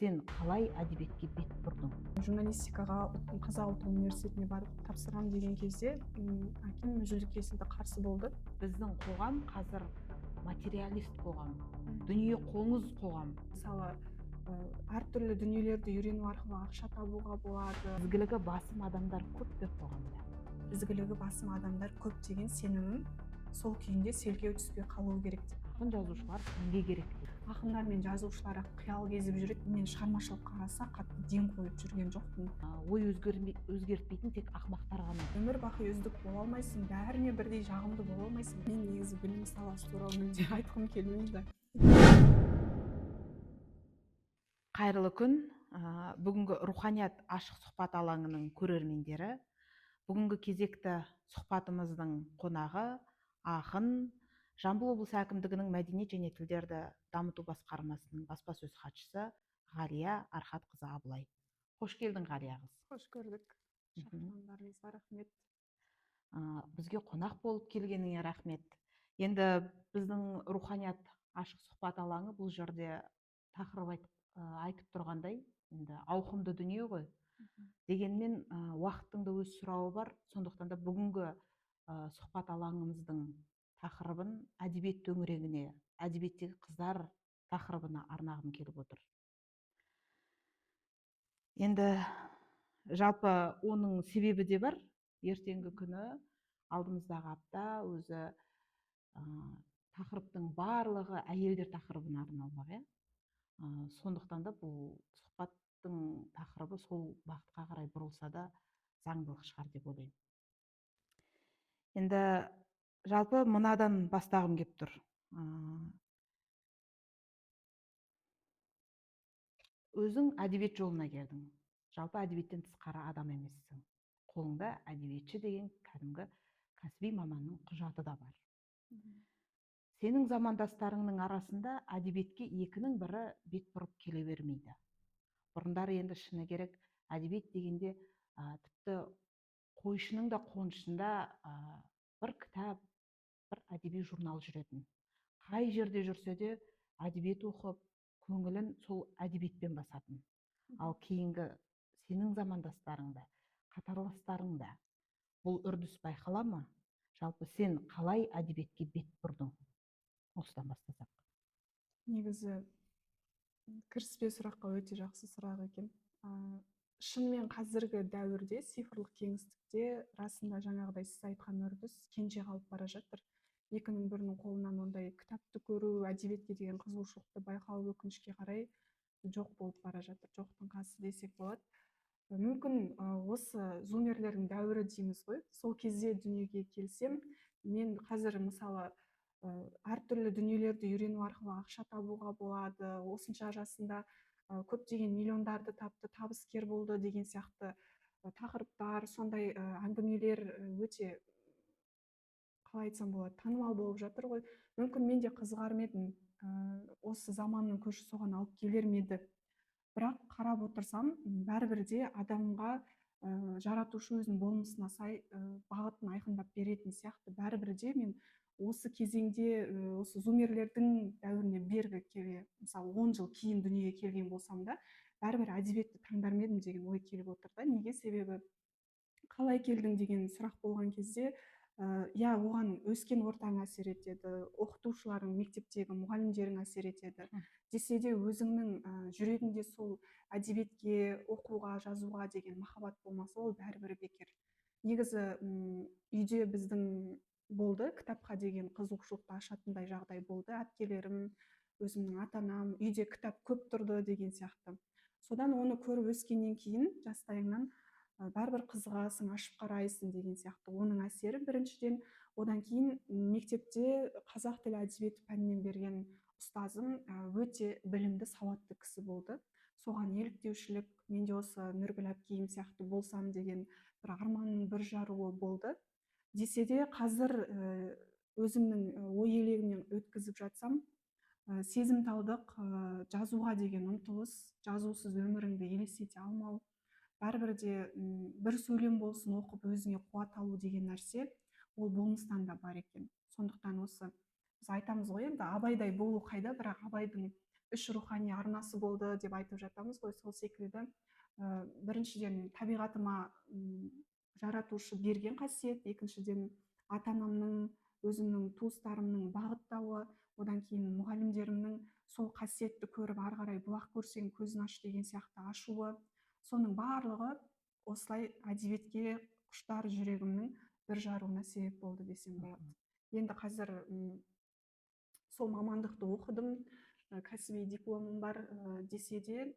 сен қалай әдебиетке бет бұрдың? Журналистикаға қазақ ұлттық университетіне барып тапсырам деген кезде әкем жүзік кесілді, қарсы болды. Біздің қоғам қазір материалист қоғам, дүние қоңыз қоғам. Мысалы, әртүрлі дүниелерді үйрену арқылы ақша табуға болады. Ізгілігі басым адамдар көп пе қоғамда? Ізгілігі басым адамдар көп деген сенімім сол күйінде селкеу түспей қалуы керек деп. Ақын жазушылар кімге керек дейді? Ақындар мен жазушылар қиял кезіп жүреді. Мен шығармашылыққа аса қатты ден қойып жүрген жоқпын. Ой өзгертпейтін тек ақымақтар ғана. Өмір бақи үздік бола алмайсың, бәріне бірдей жағымды бола алмайсың. Мен негізі білім саласы туралы мүлде айтқым келмейді. Қайырлы күн. Бүгінгі руханият ашық сұхбат алаңының көрермендері. Бүгінгі кезекті сұхбатымыздың қонағы ақын, Жамбыл облысы әкімдігінің мәдениет және тілдерді дамыту басқармасының баспасөз хатшысы Ғалия Архатқызы Абылай. Қош келдің, Ғалия қыз. Қош көрдік. Шақырғандарыңызға рахмет. Бізге қонақ болып келгеніңе рахмет. Енді біздің руханият ашық сұхбат алаңы бұл жерде тақырып айтып тұрғандай, енді ауқымды дүние ғой. Дегенмен уақыттың да өз сұрауы бар. Сондықтан да бүгінгі сұхбат алаңымыздың тақырыбын әдебиет төңірегіне, әдебиеттегі қыздар тақырыбына арнағым келіп отыр. Енді жалпы оның себебі де бар. Ертеңгі күні алдымыздағы апта өзі тақырыптың барлығы әйелдер тақырыбына арналмақ. Сондықтан да бұл сұхбаттың тақырыбы сол бағытқа қарай бұрылса да заңдылық шығар деп ойлаймын. Енді жалпы мынадан бастағым кеп тұр. Өзің әдебиет жолына келдің. Жалпы әдебиеттен тысқары адам емессің. Қолыңда әдебиетші деген кәдімгі кәсіби маманның құжаты да бар. Сенің замандастарыңның арасында әдебиетке екінің бірі бет бұрып келе бермейді. Бұрындары енді шыны керек әдебиет дегенде тіпті қойшының да қонышында бір кітап, бір әдеби журнал жүретін. Қай жерде жүрсе де әдебиет оқып, көңілін сол әдебиетпен басатын. Ал кейінгі сенің замандастарыңда, қатарластарыңда бұл үрдіс байқала ма? Жалпы сен қалай әдебиетке бет бұрдың? Осыдан бастасақ. Негізі кіріспе сұраққа өте жақсы сұрақ екен. Шынымен қазіргі дәуірде, цифрлық кеңістікте расында жаңағыдай сіз айтқан үрдіс кенже қалып бара жатыр. Екінің бірінің қолынан ондай кітапты көру, әдебиетке деген қызығушылықты байқау өкінішке қарай жоқ болып бара жатыр. Жоқтың қасы десек болады. Мүмкін осы зумерлердің дәуірі дейміз ғой. Сол кезде дүниеге келсем, мен қазір мысалы әртүрлі дүниелерді үйрену арқылы ақша табуға болады. Осынша жасында көптеген миллиондарды тапты, табыскер болды деген сияқты тақырыптар, сондай әңгімелер өте, қалай айтсам болады, танымал болып жатыр ғой. Мүмкін мен де қызығар ма едім, осы заманның көші соған алып келер ме еді. Бірақ қарап отырсам, бәрібір де адамға жаратушы өзінің болмысына сай бағытын айқындап беретін сияқты. Бәрібір де мен осы кезеңде, осы зумерлердің дәуіріне бергі келе, мысалы 10 жыл кейін дүниеге келген болсам да, бәрібір әдебиетті таңдар ма едім деген ой келіп отыр да. Неге? Себебі қалай келдің деген сұрақ болған кезде, оған өскен ортаң әсер етеді, оқытушыларың, мектептегі мұғалімдерің әсер етеді. Десе де өзіңнің жүрегіңде сол әдебиетке, оқуға, жазуға деген махаббат болмаса, ол бәрібір бекер. Негізі үйде біздің болды, кітапқа деген қызығушылықты ашатындай жағдай болды. Әпкелерім, өзімнің ата-анам, үйде кітап көп тұрды деген сияқты. Содан оны көріп өскеннен кейін жастайыңнан бәрібір қызығасың, ашып қарайсың деген сияқты. Оның әсері біріншіден. Одан кейін мектепте қазақ тілі әдебиеті пәнінен берген ұстазым өте білімді, сауатты кісі болды. Соған еліктеушілік, менде осы Нұргүл әпкейім сияқты болсам деген бір арманның бір жаруы болды. Десе де қазір өзімнің ой елегінен өткізіп жатсам, сезімталдық, жазуға деген ұмтылыс, жазусыз өміріңді елестете алмау, бәрібір де бір сөйлем болсын оқып өзіңе қуат алу деген нәрсе, ол болмыстан да бар екен. Сондықтан осы біз айтамыз ғой, енді абайдай болу қайда, бірақ абайдың үш рухани арнасы болды деп айтып жатамыз ғой. Сол секілді біріншіден табиғатыма жаратушы берген қасиет, екіншіден ата анамның, өзімнің туыстарымның бағыттауы, одан кейін мұғалімдерімнің сол қасиетті көріп ары қарай бұлақ көрсең көзін аш деген сияқты ашуы, соның барлығы осылай әдебиетке құштар жүрегімнің бір жаруына себеп болды десем болады. Енді қазір сол мамандықты оқыдым, кәсіби дипломым бар десе де,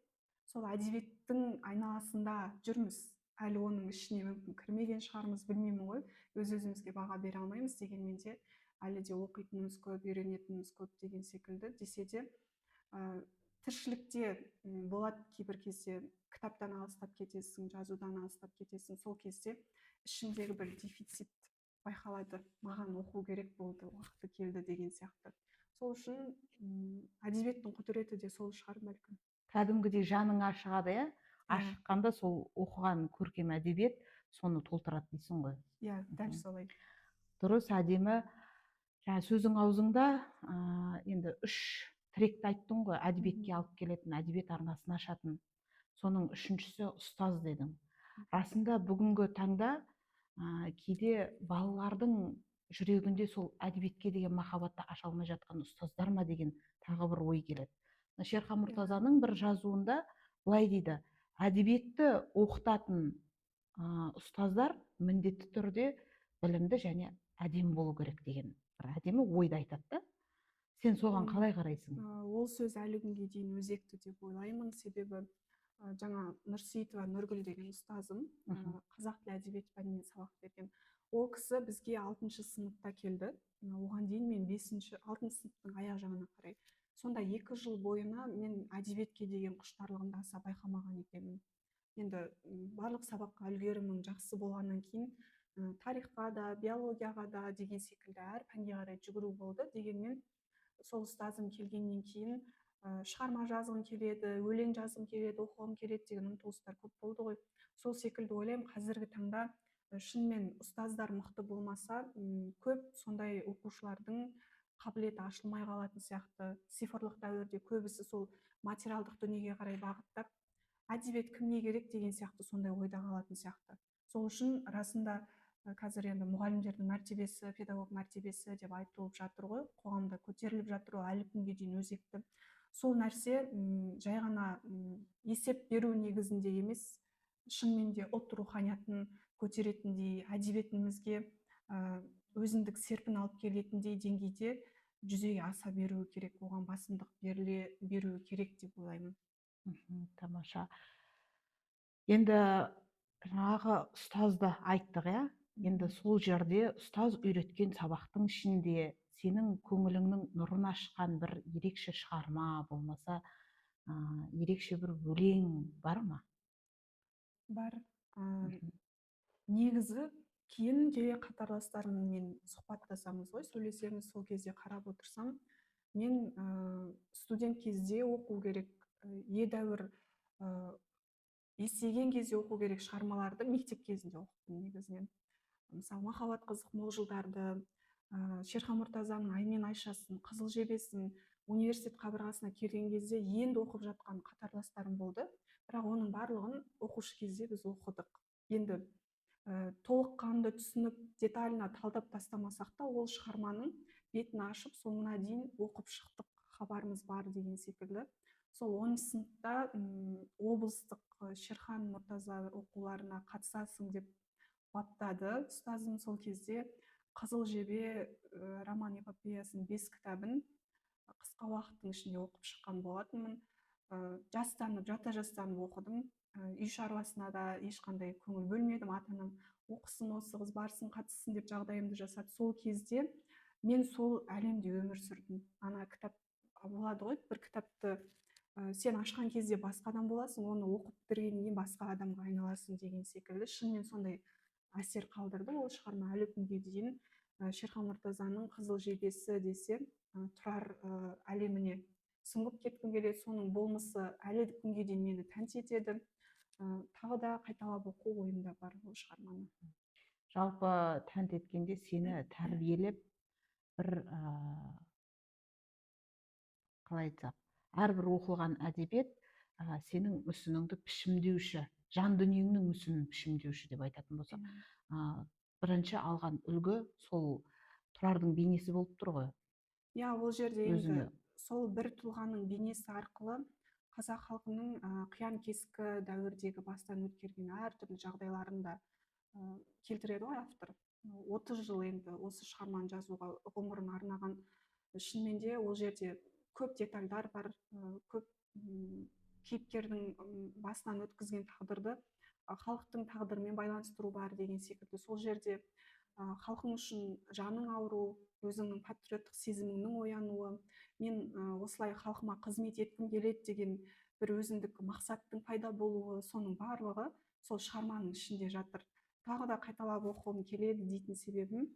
сол әдебиеттің айналасында жүрміз. Әлі оның ішіне мүмкін кірмеген шығармыз, білмеймін ғой. Өз-өзімізге баға бере алмаймыз, дегенмен де әлі де оқитынымыз көп, үйренетініміз көп деген секілді. Десе де тіршілікте болады кейбір кезде кітаптан алыстап кетесің, жазудан алыстап кетесің. Сол кезде ішімдегі бір дефицит байқалады. Маған оқу керек болды, уақыты келді деген сияқты. Сол үшін әдебиеттің құдіреті де сол шығар бәлкім. Кәдімгідей жаның ашығады, иә? Ашыққанда сол оқыған көркем әдебиет соны толтырады дейсің ғой. Иә, дәл солай. Дұрыс, әдемі. Жаңа сөзің аузыңда енді 3 тіректі айттың ғой, әдебиетке алып келетін, әдебиет арнасын ашатын. Соның үшіншісі ұстаз дедің. Расында бүгінгі таңда кейде балалардың жүрегінде сол әдебиетке деген махаббатты аша алмай жатқан ұстаздар ма деген тағы бір ой келеді. Шерхан Мұртазаның бір жазуында былай дейді: әдебиетті оқытатын ұстаздар міндетті түрде білімді және әдемі болу керек деген бір әдемі ойды айтады да. Сен соған қалай қарайсың? Ол сөз әлі күнге дейін өзекті деп ойлаймын. Себебі жаңа Нұрсейітова Нұргүл деген ұстазым, қазақ тілі әдебиет пәнінен сабақ берген. Ол кісі бізге 6 сыныпта келді. Оған дейін мен 6 сыныптың аяқ жағына қарай. Сонда 2 жыл бойына мен әдебиетке деген құштарлығымды аса байқамаған екенмін. Енді барлық сабаққа үлгерімім жақсы болғаннан кейін тарихқа да, биологияға да деген секілді әр пәнге қарай жүгіру болды. Дегенмен сол ұстазым келгеннен кейін шығарма жазғым келеді, өлең жазғым келеді, оқығым келеді деген ұмтылыстар көп болды ғой. Сол секілді ойлаймын, қазіргі таңда шынымен ұстаздар мықты болмаса, көп сондай оқушылардың қабілеті ашылмай қалатын сияқты. Цифрлық дәуірде көбісі сол материалдық дүниеге қарай бағыттап, әдебиет кімге керек деген сияқты сондай ойда қалатын сияқты. Сол үшін расында қазір енді мұғалімдердің мәртебесі, педагог мәртебесі деп айтылып жатыр ғой, қоғамда көтеріліп жатыр, әлі күнге дейін өзекті. Сол нәрсе жай ғана есеп беру негізінде емес, шынымен де ұлт руханиятын көтеретіндей, әдебиетімізге өзіндік серпін алып келетіндей деңгейде жүзеге аса беруі керек, оған басымдық беруі керек деп ойлаймын. Тамаша. Енді жаңағы ұстазды айттық, иә? Енді сол жерде ұстаз үйреткен сабақтың ішінде сенің көңіліңнің нұрын ашқан бір ерекше шығарма болмаса, ерекше бір өлең бар ма? Бар. Негізі кейін келе қатарластарыммен сұхбаттасамыз ғой, сөйлесеміз, сол кезде қарап отырсам, мен студент кезде оқу керек, едәуір есейген кезде оқу керек шығармаларды мектеп кезінде оқыдым негізінен. Мысалы, махаббат қызық мол жылдарды, Шерхан Мұртазаның Ай мен Айшасын, Қызыл жебесін университет қабырғасына келген кезде енді оқып жатқан қатарластарым болды. Бірақ оның барлығын оқушы кезде біз оқыдық. Енді толыққанды түсініп, деталына талдап тастамасақ та, ол шығарманың бетін ашып, соңына дейін оқып шықтық, хабарымыз бар деген секілді. Сол 10 сыныпта облыстық Шерхан Мұртаза оқуларына қатысасың деп баптады ұстазым. Сол кезде Қызыл жебе роман эпопеясының 5 кітабын қысқа уақыттың ішінде оқып шыққан болатынмын. Жата жастанып оқыдым. Үй шаруасына да ешқандай көңіл бөлмедім. Ата-анам оқысын, осы қыз барсын, қатыссын деп жағдайымды жасады. Сол кезде мен сол әлемде өмір сүрдім. Ана кітап болады ғой, бір кітапты сен ашқан кезде басқа адам боласың, оны оқып бітіргеннен кейін басқа адамға айналасың деген секілді. Шынымен сондай әсер қалдырды ол шығарма әлі күнге дейін. Шерхан Мұртазаның Қызыл жебесі десе, тұрар әлеміне сүңгіп кеткім келеді. Соның болмысы әлі күнге дейін мені тәнті етеді. Тағы да қайталап оқу ойымда бар ол шығарманы. Жалпы тәнті еткенде сені тәрбиелеп, бір қалай айтсақ, әрбір оқылған әдебиет сенің мүсініңді пішімдеуші, жан дүниеңнің мүсінін пішімдеуші деп айтатын болсақ, бірінші алған үлгі сол тұрардың бейнесі болып тұр ғой. Иә, ол жерде енді өзіңе сол бір тұлғаның бейнесі арқылы қазақ халқының қиян кескі дәуірдегі бастан өткерген әртүрлі жағдайларын да келтіреді ғой автор. 30 жыл енді осы шығарманы жазуға ғұмырын арнаған. Шынымен де ол жерде көп детальдар бар, көп кейіпкердің басынан өткізген тағдырды халықтың тағдырымен байланыстыру бар деген секілді. Сол жерде халқың үшін жаның ауыру, өзіңнің патриоттық сезіміңнің оянуы, мен осылай халқыма қызмет еткім келеді деген бір өзіндік мақсаттың пайда болуы, соның барлығы сол шығарманың ішінде жатыр. Тағы да қайталап оқығым келеді дейтін себебім,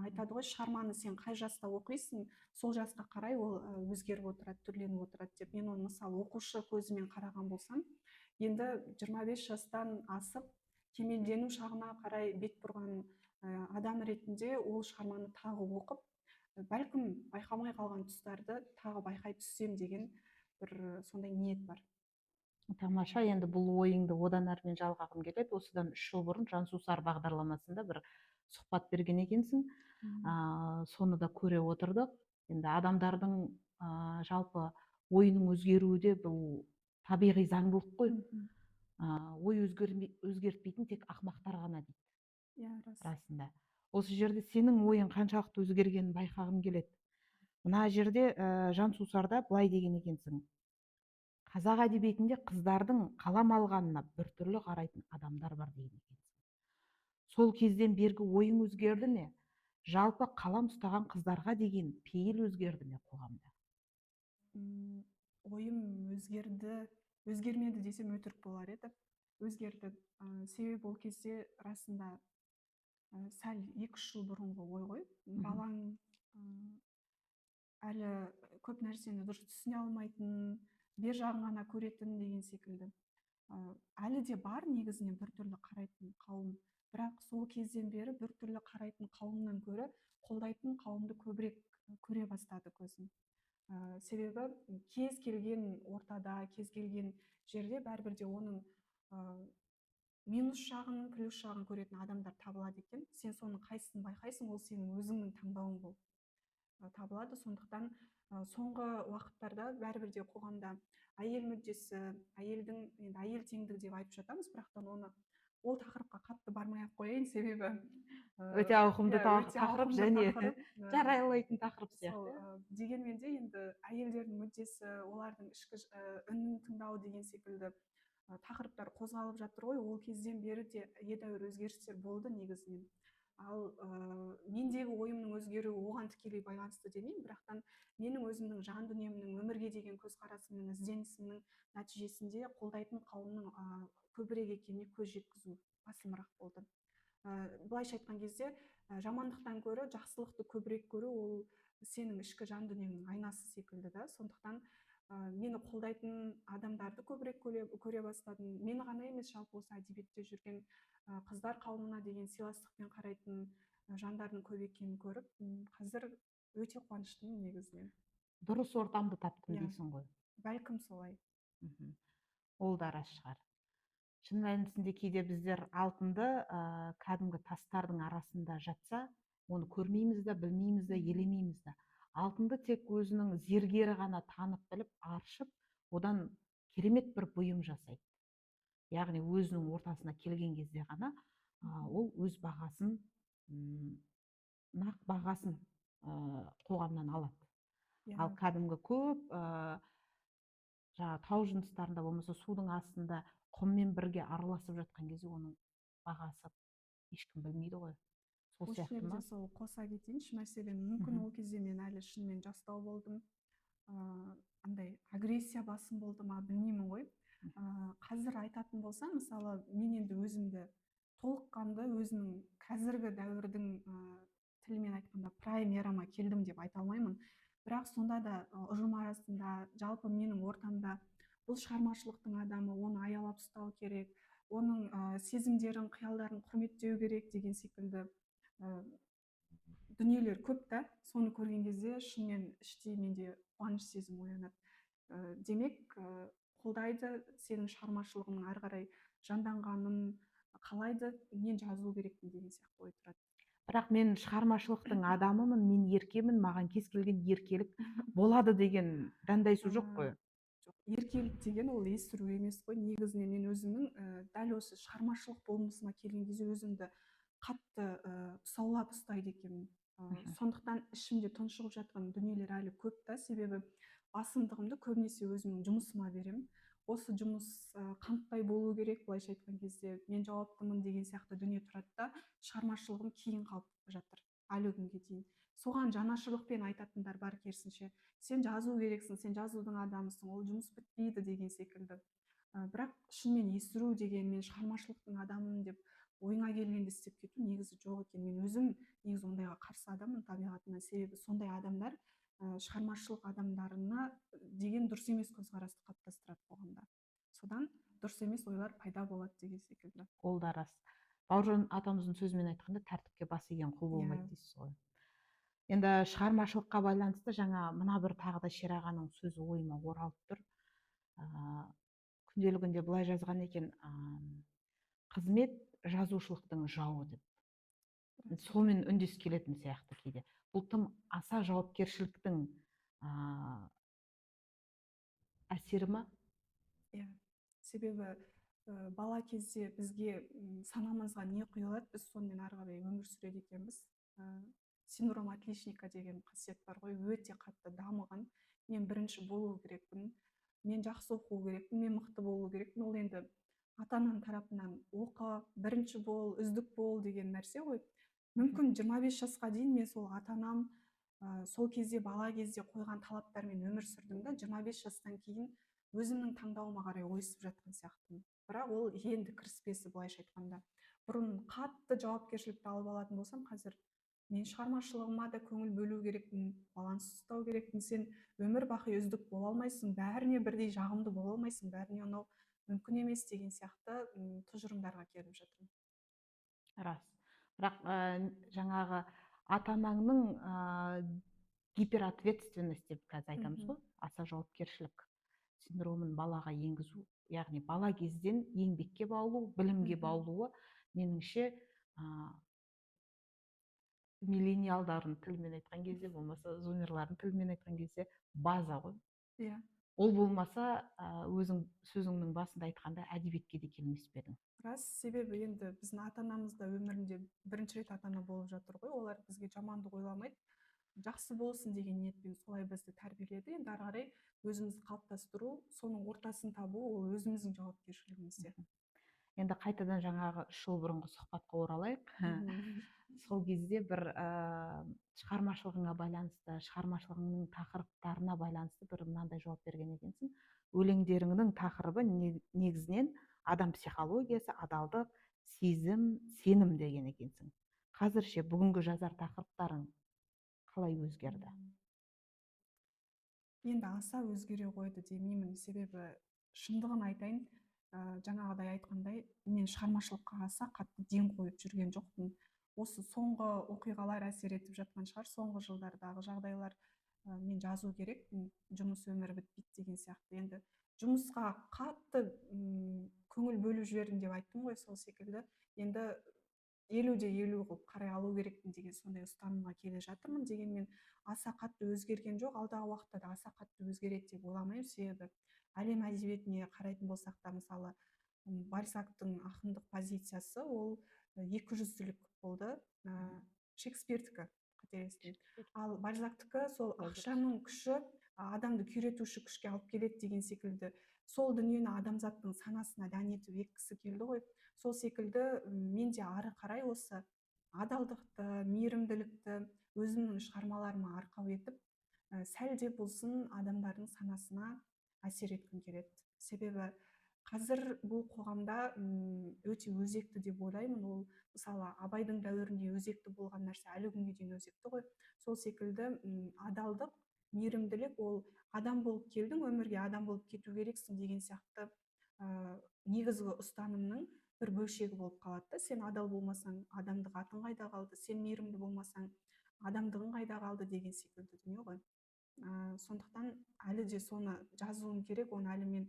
айтады ғой, шығарманы сен қай жаста оқисың, сол жасқа қарай ол өзгеріп отырады, түрленіп отырады деп. Мен оны мысалы оқушы көзімен қараған болсам, енді 25 жастан асып кемелдену шағына қарай бет бұрған адам ретінде ол шығарманы тағы оқып, бәлкім байқамай қалған тұстарды тағы байқай түссем деген бір сондай ниет бар. Тамаша, енді бұл ойыңды одан әрмен жалғағым келеді. Осыдан 3 жыл бұрын Жансусар бағдарламасында бір сұхбат берген екенсің. Соны да көре отырдық. Енді адамдардың жалпы ойының өзгеруі де бұл табиғи заңдылық қой. Ой өзгертпейтін тек ақымақтар ғана дейді. Иә, рас. Расында. Осы жерде сенің ойың қаншалықты өзгергенін байқағым келеді. Мына жерде Жансусарда былай деген екенсің: қазақ әдебиетінде қыздардың қалам алғанына біртүрлі қарайтын адамдар бар деген екенсің. Сол кезден бергі ойың өзгерді ме? Жалпы қалам ұстаған қыздарға деген пейіл өзгерді ме қоғамда? Ойым өзгермеді десем өтірік болар еді. Өзгерді. Себебі ол кезде расында сәл 2-3 жыл бұрынғы ой ғой. Балаң әлі көп нәрсені дұрыс түсіне алмайтын, бер жағын ғана көретін деген секілді. Әлі де бар негізінен біртүрлі қарайтын қауым, бірақ сол кезден бері біртүрлі қарайтын қауымнан гөрі қолдайтын қауымды көбірек көре бастады көзім. Себебі кез келген ортада, кез келген жерде бәрібір де оның минус жағын, плюс жағын көретін адамдар табылады екен. Сен соның қайсысын байқайсың, ол сенің өзіңнің таңдауың болып табылады. Сондықтан соңғы уақыттарда бәрібір де қоғамда әйел мүддесі, әйелдің, енді әйел теңдігі деп айтып жатамыз, бірақтан оны ол тақырыпқа қатты бармай-ақ қояйын, себебі өте ауқымды тақырып және жарайлайтын тақырып сияқты. Дегенмен де енді әйелдердің мүддесі, олардың ішкі үнін тыңдау деген секілді тақырыптар қозғалып жатыр ғой. Ол кезден бері де едәуір өзгерістер болды негізінен. Ал мендегі ойымның өзгеруі оған тікелей байланысты демеймін, бірақтан менің өзімнің жан дүниемнің, өмірге деген көзқарасымның, ізденісімнің нәтижесінде қолдайтын қауымның көбірек екеніне көз жеткізу басымырақ болды. Былайша айтқан кезде, жамандықтан гөрі жақсылықты көбірек көру ол сенің ішкі жан дүниеңнің айнасы секілді да. Сондықтан мені қолдайтын адамдарды көбірек көре бастадым. Мені ғана емес, жалпы осы әдебиетте жүрген қыздар қауымына деген сыйластықпен қарайтын жандардың көп екенін көріп, қазір өте қуаныштымын негізінен. Дұрыс ортамды таптым дейсің ғой. Бәлкім солай. Ол да рас шығар. Шын мәнісінде кейде біздер алтынды кәдімгі тастардың арасында жатса, оны көрмейміз да, білмейміз да, елемейміз да. Алтынды тек өзінің зергері ғана танып біліп, аршып, одан керемет бір бұйым жасайды. Яғни өзінің ортасына келген кезде ғана ол өз бағасын, нақ бағасын қоғамнан алады. Ал кәдімгі көп тау жыныстарында болмаса судың астында құммен бірге араласып жатқан кезде оның бағасы ешкім білмейді ғой. Сол сияқты ма? Сол қоса кетейінші, мәселен, мүмкін ол кезде мен әлі шынымен жастау болдым, андай агрессия басым болды ма, білмеймін ғой. Қазір айтатын болсам, мысалы, мен енді өзімді толыққанды өзінің қазіргі дәуірдің тілімен айтқанда прайм эрама келдім деп айта алмаймын. Бірақ сонда да ұжым арасында, жалпы менің ортамда бұл шығармашылықтың адамы, оны аялап ұстау керек, оның сезімдерін, қиялдарын құрметтеу керек деген секілді дүниелер көп та. Соны көрген кезде шынымен іштей менде қуаныш сезімі оянады. демек қолдайды, сенің шығармашылығыңның ары қарай жанданғанын қалайды, мен жазу керекпін деген сияқты ой тұрады. Бірақ мен шығармашылықтың адамымын, мен еркемін, маған кез келген еркелік болады деген дәндайсу жоқ қой. Жоқ, еркелік деген ол естіру емес қой. Негізінен мен өзімнің дәл осы шығармашылық болмысыма келген кезде өзімді қатты тұсаулап ұстайды екенмін. Сондықтан ішімде тұншығып жатқан дүниелер әлі көп та, себебі басымдығымды көбінесе өзімнің жұмысыма беремін. Осы жұмыс қандай болу керек, былайша айтқан кезде мен жауаптымын деген сияқты дүние тұрады да, шығармашылығым кейін қалып жатыр әлі күнге дейін. Соған жанашырлықпен айтатындар бар, керісінше сен жазу керексің, сен жазудың адамысың, ол жұмыс бітпейді деген секілді. Бірақ шынымен естіру деген, мен шығармашылықтың адамымын деп ойыңа келгенде істеп кету негізі жоқ екен. Мен өзім негізі ондайға қарсы адаммын табиғатымнан, себебі сондай адамдар шығармашылық адамдарына деген дұрыс емес көзқарасты қалыптастырады қоғамда. Содан дұрыс емес ойлар пайда болады деген секілді. Ол да рас. Бауыржан атамыздың сөзімен айтқанда, тәртіпке бас иген құл болмайды дейсіз ғой. Енді шығармашылыққа байланысты жаңа мына бір тағы да Шер ағаның сөзі ойыма оралып тұр. Күнделігінде былай жазған екен, қызмет жазушылықтың жауы деп. Сонымен үндес келетін сияқты кейде. Бұл тым аса жауапкершіліктің әсері ма? Иә, себебі бала кезде бізге санамызға не құйылады, біз сонымен ары қарай өмір сүреді екенбіз. Синдром отличника деген қасиет бар ғой, өте қатты дамыған. Мен бірінші болу керекпін, мен жақсы оқу керекпін, мен мықты болу керекпін. Ол енді ата ананың тарапынан оқы, бірінші бол, үздік бол деген нәрсе ғой. Мүмкін 25 жасқа дейін мен сол ата анам сол кезде бала кезде қойған талаптармен өмір сүрдім да, 25 жастан кейін өзімнің таңдауыма қарай ойысып жатқан сияқтымын. Бірақ ол енді кіріспесі, былайша айтқанда. Бұрын қатты жауапкершілікті алып алатын болсам, қазір мен шығармашылығыма да көңіл бөлу керекпін, баланс ұстау керекпін. Сен өмір бақи үздік бола алмайсың, бәріне бірдей жағымды бола алмайсың, бәріне ұнау мүмкін емес деген сияқты тұжырымдарға келіп жатырмын. Рас. Бірақ жаңағы ата анаңның гиперответственность деп қазір айтамыз ғой, аса жауапкершілік синдромын балаға енгізу, яғни бала кезден еңбекке баулу, білімге баулуы, меніңше миллениалдардың тілімен айтқан кезде, болмаса зумерлардың тілімен айтқан кезде база ғой. Иә. Ол болмаса, өзің сөзіңнің басында айтқанда әдебиетке де келмес пе едің. Рас, себебі енді біздің ата анамыз да өмірінде бірінші рет ата ана болып жатыр ғой, олар бізге жамандық ойламайды, жақсы болсын деген ниетпен солай бізді тәрбиеледі. Енді ары қарай өзімізді қалыптастыру, соның ортасын табу, ол өзіміздің жауапкершілігімізде. Енді қайтадан жаңағы 3 жыл бұрынғы сұхбатқа оралайық. Сол кезде бір шығармашылығыңа байланысты, шығармашылығыңның тақырыптарына байланысты бір мынандай жауап берген екенсің. Өлеңдеріңнің тақырыбы негізінен адам психологиясы, адалдық, сезім, сенім деген екенсің. Қазірше бүгінгі жазар тақырыптарың қалай өзгерді? Енді аса өзгере қойды демеймін, себебі шындығын айтайын, жаңағыдай айтқандай, мен шығармашылыққа аса қатты ден қойып жүрген жоқпын. Осы соңғы оқиғалар әсер етіп жатқан шығар, соңғы жылдардағы жағдайлар, мен жазу керек, жұмыс өмірі бітпейді деген сияқты. Енді жұмысқа қатты көңіл бөліп жібердім деп айттым ғой, сол секілді. Енді 50-50 қылып қарай алу керекпін деген сондай ұстанымға келе жатырмын. Дегенмен аса қатты өзгерген жоқ, алдағы уақытта да аса қатты өзгереді деп ойламаймын, себебі әлем әдебиетіне қарайтын болсақ та, мысалы Бальзактың ақындық позициясы ол 200-лік болды, Шекспирдікі, қателеспеймін. Ал Бальзактікі сол ақшаның күші адамды күйретуші күшке алып келеді деген секілді, сол дүниені адамзаттың санасына дән етіп еккісі келді ғой. Сол секілді мен де ары қарай осы адалдықты, мейірімділікті өзімнің шығармаларыма арқау етіп, сәл де болсын адамдардың санасына әсер еткім келеді. Себебі қазір бұл қоғамда өте өзекті деп ойлаймын. Ол мысалы Абайдың дәуірінде өзекті болған нәрсе әлі күнге дейін өзекті ғой. Сол секілді адалдық, мейірімділік, ол адам болып келдің, өмірге адам болып кету керексің деген сияқты негізгі ұстанымның бір бөлшегі болып қалады да. Сен адал болмасаң, адамдық атың қайда қалды, сен мейірімді болмасаң, адамдығың қайда қалды деген секілді дүние ғой. Сондықтан әлі де соны жазуым керек, оны әлі мен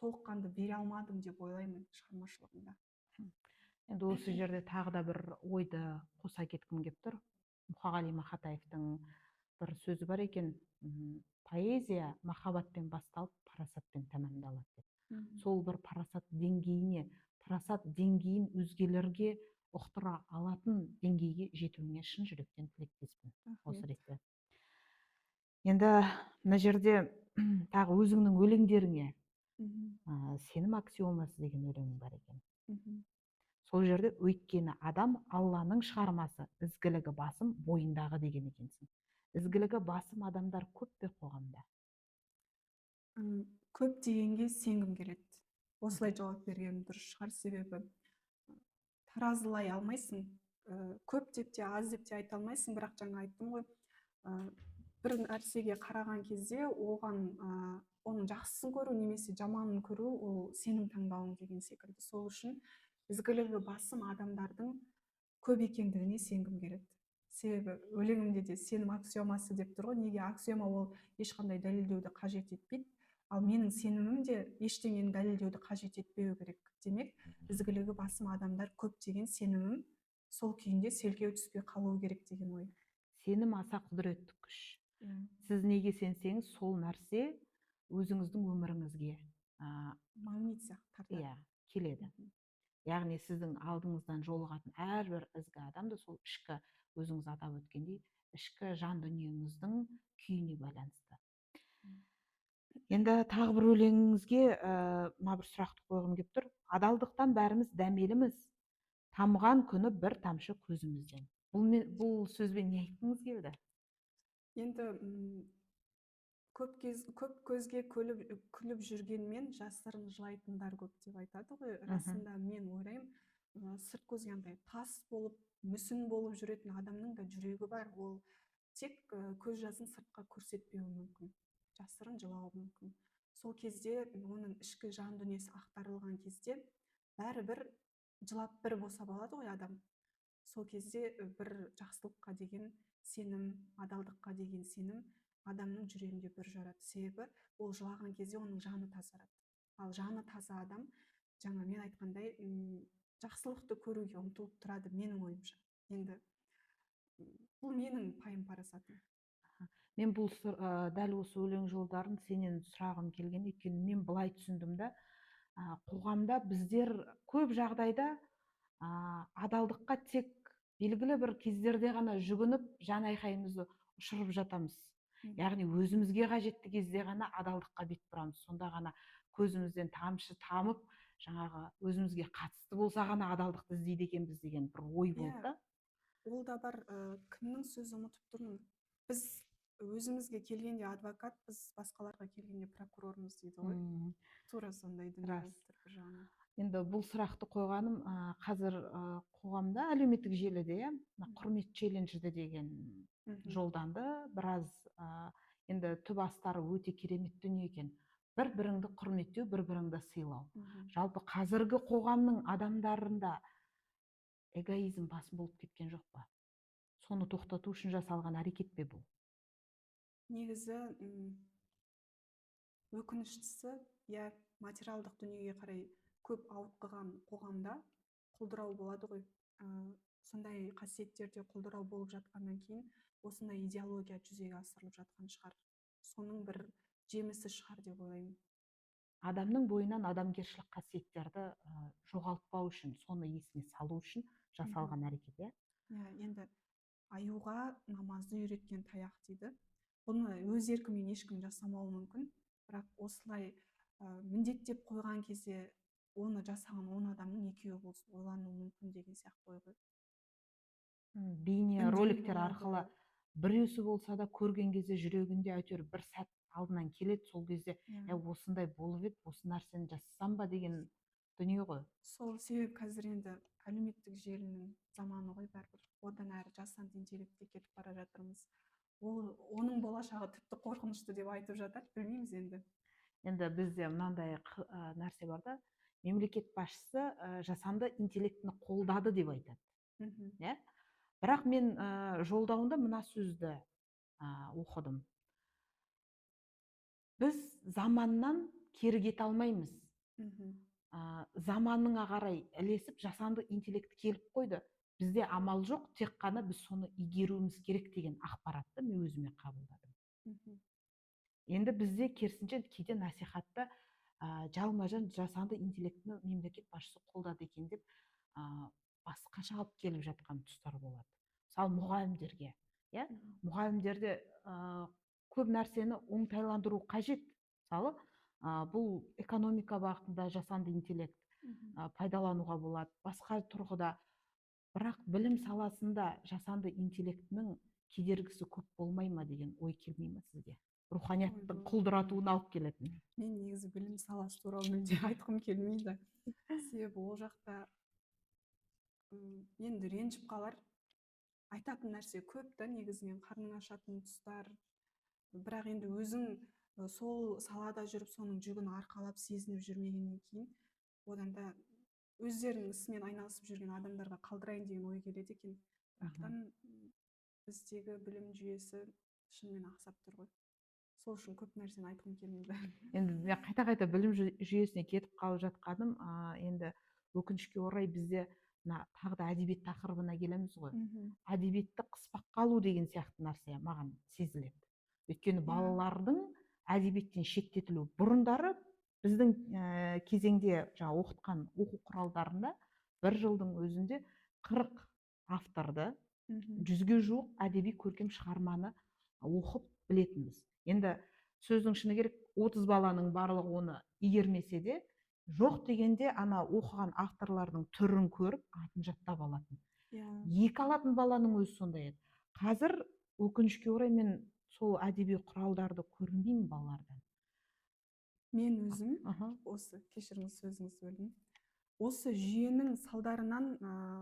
толыққанды бере алмадым деп ойлаймын шығармашылығымда. Енді осы жерде тағы да бір ойды қоса кеткім келіп тұр. Мұқағали Мақатаевтың бір сөзі бар екен, поэзия махаббатпен басталып парасатпен тәмамдалады деп. Сол бір парасат деңгейін өзгелерге ұқтыра алатын деңгейге жетуіңе шын жүректен тілектеспін осы ретте. Енді мына жерде тағы өзіңнің өлеңдеріңе сенім аксиомасы деген өлеңің бар екен. Сол жерде өйткені адам Алланың шығармасы, ізгілігі басым бойындағы деген екенсің. Ізгілігі басым адамдар көп пе қоғамда? Көп дегенге сенгім келеді. Осылай жауап бергенім дұрыс шығар, себебі таразылай алмайсың. Көп деп те аз деп те айта алмайсың, бірақ жаңа айттым ғой, бір нәрсеге қараған кезде оның жақсысын көру немесе жаманын көру ол сенің таңдауың деген секілді. Сол үшін ізгілігі басым адамдардың көп екендігіне сенгім келеді. Себебі өлеңімде де сенім аксиомасы деп тұр ғой. Неге аксиома? Ол ешқандай дәлелдеуді қажет етпейді. Ал менің сенімім де ештеңені дәлелдеуді қажет етпеу керек. Демек, ізгілігі басым адамдар көп деген сенімім сол күйінде селкеу түспей қалуы керек деген ой. Сенім аса құдіретті күш. Сіз неге сенсеңіз, сол нәрсе өзіңіздің өміріңізге магнит сияқты тартады. Келеді. Яғни сіздің алдыңыздан жолығатын әрбір ізгі адамды сол ішкі, өзіңіз атап өткендей, ішкі жан дүниеңіздің күйіне байланысты. Енді тағы бір өлеңіңізге мына бір сұрақты қойғым келіп тұр. Адалдықтан бәріміз дәмеліміз, тамған күні бір тамшы көзімізден. Бұл сөзбен не айтқыңыз келді? Енді көп көзге күліп жүргенмен жасырын жылайтындар көп деп айтады ғой. Расында мен ойлаймын, сырт көзге андай тас болып, мүсін болып жүретін адамның да жүрегі бар. Ол тек көз жасын сыртқа көрсетпеуі мүмкін, жасырын жылауы мүмкін. Сол кезде оның ішкі жан дүниесі ақтарылған кезде бәрібір жылап бір босап алады ғой адам. Сол кезде бір жақсылыққа деген сенім, адалдыққа деген сенім адамның жүрегінде бір жарады. Себебі ол жылаған кезде оның жаны тазарады. Ал жаны таза адам, жаңа мен айтқандай, жақсылықты көруге ұмтылып тұрады менің ойымша. Енді бұл менің пайым парасатым. Мен бұл дәл осы өлең жолдарын сенен сұрағым келген, өйткені мен былай түсіндім да, қоғамда біздер көп жағдайда адалдыққа тек белгілі бір кездерде ғана жүгініп, жан айқайымызды ұшырып жатамыз. Яғни өзімізге қажетті кезде ғана адалдыққа бет бұрамыз. Сонда ғана көзімізден тамшы тамып, жаңағы өзімізге қатысты болса ғана адалдықты іздейді екенбіз деген бір ой болды. Ол да бар. Кімнің сөзі ұмытып тұрмын. Біз өзімізге келгенде адвокат, біз басқаларға келгенде прокурормыз дейді ғой. Тура сондай дүние тұр бір жағынан. Енді бұл сұрақты қойғаным, қазір қоғамда әлеуметтік желіде құрмет челленджі деген жолданды. Біраз енді түп астары өте керемет дүние екен. Бір-біріңді құрметтеу, бір-біріңді сыйлау. Жалпы қазіргі қоғамның адамдарында эгоизм басым болып кеткен жоқ па? Соны тоқтату үшін жасалған әрекет пе бұл? Негізі өкініштісі, материалдық дүниеге қарай көп ауытқыған қоғамда құлдырау болады ғой. Сондай қасиеттерде құлдырау болып жатқаннан кейін осындай идеология жүзеге асырылып жатқан шығар. Соның бір жемісі шығар деп ойлаймын. Адамның бойынан адамгершілік қасиеттерді жоғалтпау үшін, соны есіне салу үшін жасалған әрекет, Енді аюға намазды үйреткен таяқ дейді. Бұны өз еркімен ешкім жасамауы мүмкін, бірақ осылай міндеттеп қойған кезде оны жасаған 10 адамның екеуі болсын ойлануы мүмкін деген сияқты ой ғой. Бейне роликтер арқылы біреусі болса да көрген кезде жүрегінде әйтеуір бір сәт алдынан келеді, сол кезде осындай болып еді, осы нәрсені жасасам ба деген дүние ғой. Сол себеп қазір енді әлеуметтік желінің заманы ғой, бәрібір одан әрі жасанды интеллектке кетіп бара жатырмыз. Оның болашағы тіпті қорқынышты деп айтып жатады, білмейміз енді. Енді бізде мынандай нәрсе бар да, мемлекет басшысы жасанды интеллектіні қолдады деп айтады. Бірақ мен жолдауында мына сөзді оқыдым. біз заманнан кері кете алмаймыз. Заманыңа қарай ілесіп жасанды интеллект келіп қойды, бізде амал жоқ, тек қана біз соны игеруіміз керек деген ақпаратты мен өзіме қабылдадым. Енді бізде керісінше кейде насихатта жалма жан жасанды интеллектіні мемлекет басшысы қолдады екен деп басқаша алып келіп жатқан тұстар болады. Мысалы мұғалімдерге, иә, мұғалімдерде көп нәрсені оңтайландыру қажет. Мысалы бұл экономика бағытында жасанды интеллект пайдалануға болады, басқа тұрғыда. Бірақ білім саласында жасанды интеллектінің кедергісі көп болмай ма деген ой келмей ма сізге? Руханияттың құлдыратуына алып келетін. Мен негізі білім саласы туралы мүлде айтқым келмейді. Себебі ол жақта енді ренжіп қалар. Айтатын нәрсе көп та, негізінен қарның ашатын тұстар. Бірақ енді өзің сол салада жүріп, соның жүгін арқалап сезініп жүрмегеннен кейін, одан да өздерінің ісімен айналысып жүрген адамдарға қалдырайын деген ой келеді екен. Бірақтан біздегі білім жүйесі шынымен ақсап тұр ғой. Сол үшін көп нәрсені айтқым келмейді. Енді қайта білім жүйесіне кетіп қалып жатқаным, енді өкінішке орай бізде тағы да әдебиет тақырыбына келеміз ғой. Әдебиетті қыспаққа алу деген сияқты нәрсе маған сезіледі. Өйткені балалардың әдебиеттен шеттетілу. Бұрындары біздің кезеңде оқытқан оқу құралдарында бір жылдың өзінде 40 авторды, 100-ге жуық әдеби көркем шығарманы оқып білетінбіз. Енді сөздің шыны керек, 30 баланың барлығы оны игермесе де, жоқ дегенде ана оқыған авторлардың түрін көріп, атын жаттап алатын. Екі алатын баланың өзі сондай еді. Қазір өкінішке орай мен сол әдеби құралдарды көрмеймін балалардан. Мен өзім, осы кешіріңіз сөзіңізді бөлдім, осы жүйенің салдарынан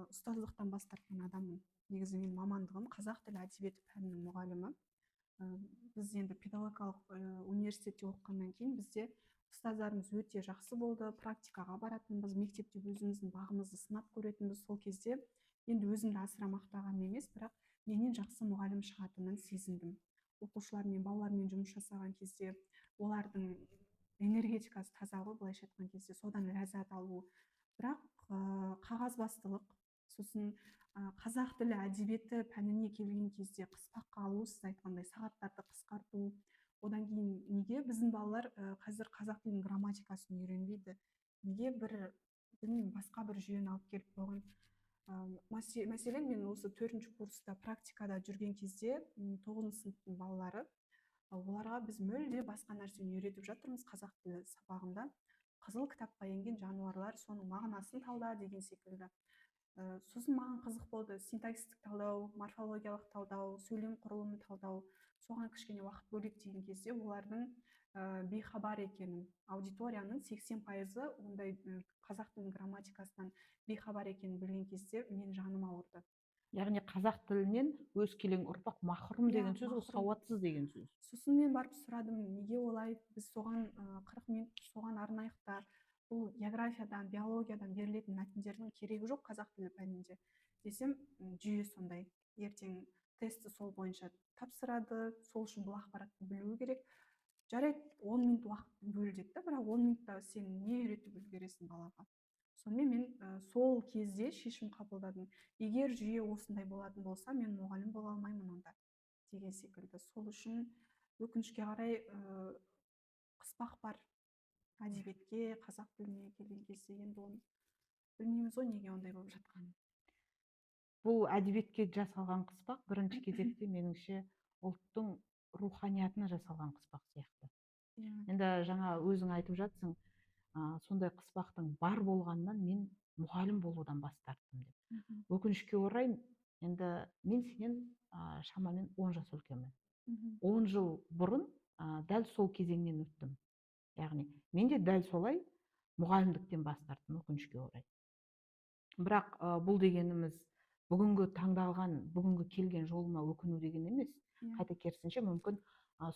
ұстаздықтан бас тартқан адаммын. Негізі мен мамандығым қазақ тілі әдебиеті пәнінің мұғалімі. Біз енді педагогикалық университетте оқығаннан кейін бізде ұстаздарымыз өте жақсы болды, практикаға баратынбыз, мектепте өзіміздің бағымызды сынап көретінбіз. Сол кезде енді өзімді асыра мақтағаным емес, бірақ менен жақсы мұғалім шығатынын сезіндім. Оқушылармен, балалармен жұмыс жасаған кезде олардың энергетикасы таза ғой, былайша айтқан кезде, содан ләззат алу. Бірақ қағазбастылық, сосын қазақ тілі әдебиеті пәніне келген кезде қыспаққа алу, сіз айтқандай сағаттарды қысқарту. Одан кейін неге біздің балалар қазір қазақ тілінің грамматикасын үйренбейді? Неге білмеймін, басқа бір жүйені алып келіп қойған? Мәселен, мен осы 4-ші курста практикада жүрген кезде 9-шы сыныптың балалары, оларға біз мүлде басқа нәрсені үйретіп жатырмыз қазақ тілі сабағында. Қызыл кітапқа енген жануарлар, соның мағынасын талда деген секілді. Сосын маған қызық болды, синтаксистік талдау, морфологиялық талдау, сөйлем құрылымын талдау. Соған кішкене уақыт бөлек деген кезде олардың бейхабар екенін, аудиторияның 80%-ы ондай қазақ тілінің грамматикасынан бейхабар екенін білген кезде мен жаным ауырды. Яғни қазақ тілінен өскелең ұрпақ махрұм деген сөз, ол сауатсыз деген сөз. Сосын мен барып сұрадым, неге олай, біз соған 40 минут соған арнайық та, бұл географиядан, биологиядан берілетін мәтіндердің керегі жоқ қазақ тілі пәнінде десем, жүйе сондай. Ертең тестті сол бойынша тапсырады, сол үшін бұл ақпаратты білуі керек. Жарайды, 10 минут уақыт бөлдеді, бірақ 10 минутта сен не үйретіп үлгересің балаға? Сонымен мен сол кезде шешім қабылдадым. Егер жүйе осындай болатын болса, мен мұғалім бола алмаймын онда деген секілді. Сол үшін өкінішке қарай қыспақ бар әдебиетке, қазақ тіліне келген кезде, енді оны білмейміз ғой неге ондай болып жатқанын. Бұл әдебиетке жасалған қыспақ бірінші кезекте меніңше ұлттың руханиятына жасалған қыспақ сияқты. Енді жаңа өзің айтып жатсың, сондай қыспақтың бар болғанынан мен мұғалім болудан бас тарттым деп. Өкінішке орай, енді мен сенен шамамен 10 жас үлкенмін. 10 жыл бұрын дәл сол кезеңнен өттім. Яғни мен де дәл солай мұғалімдіктен бас тарттым, өкінішке орай. Бірақ бұл дегеніміз бүгінгі таңдалған, бүгінгі келген жолыма өкіну деген емес. Қайта керісінше, мүмкін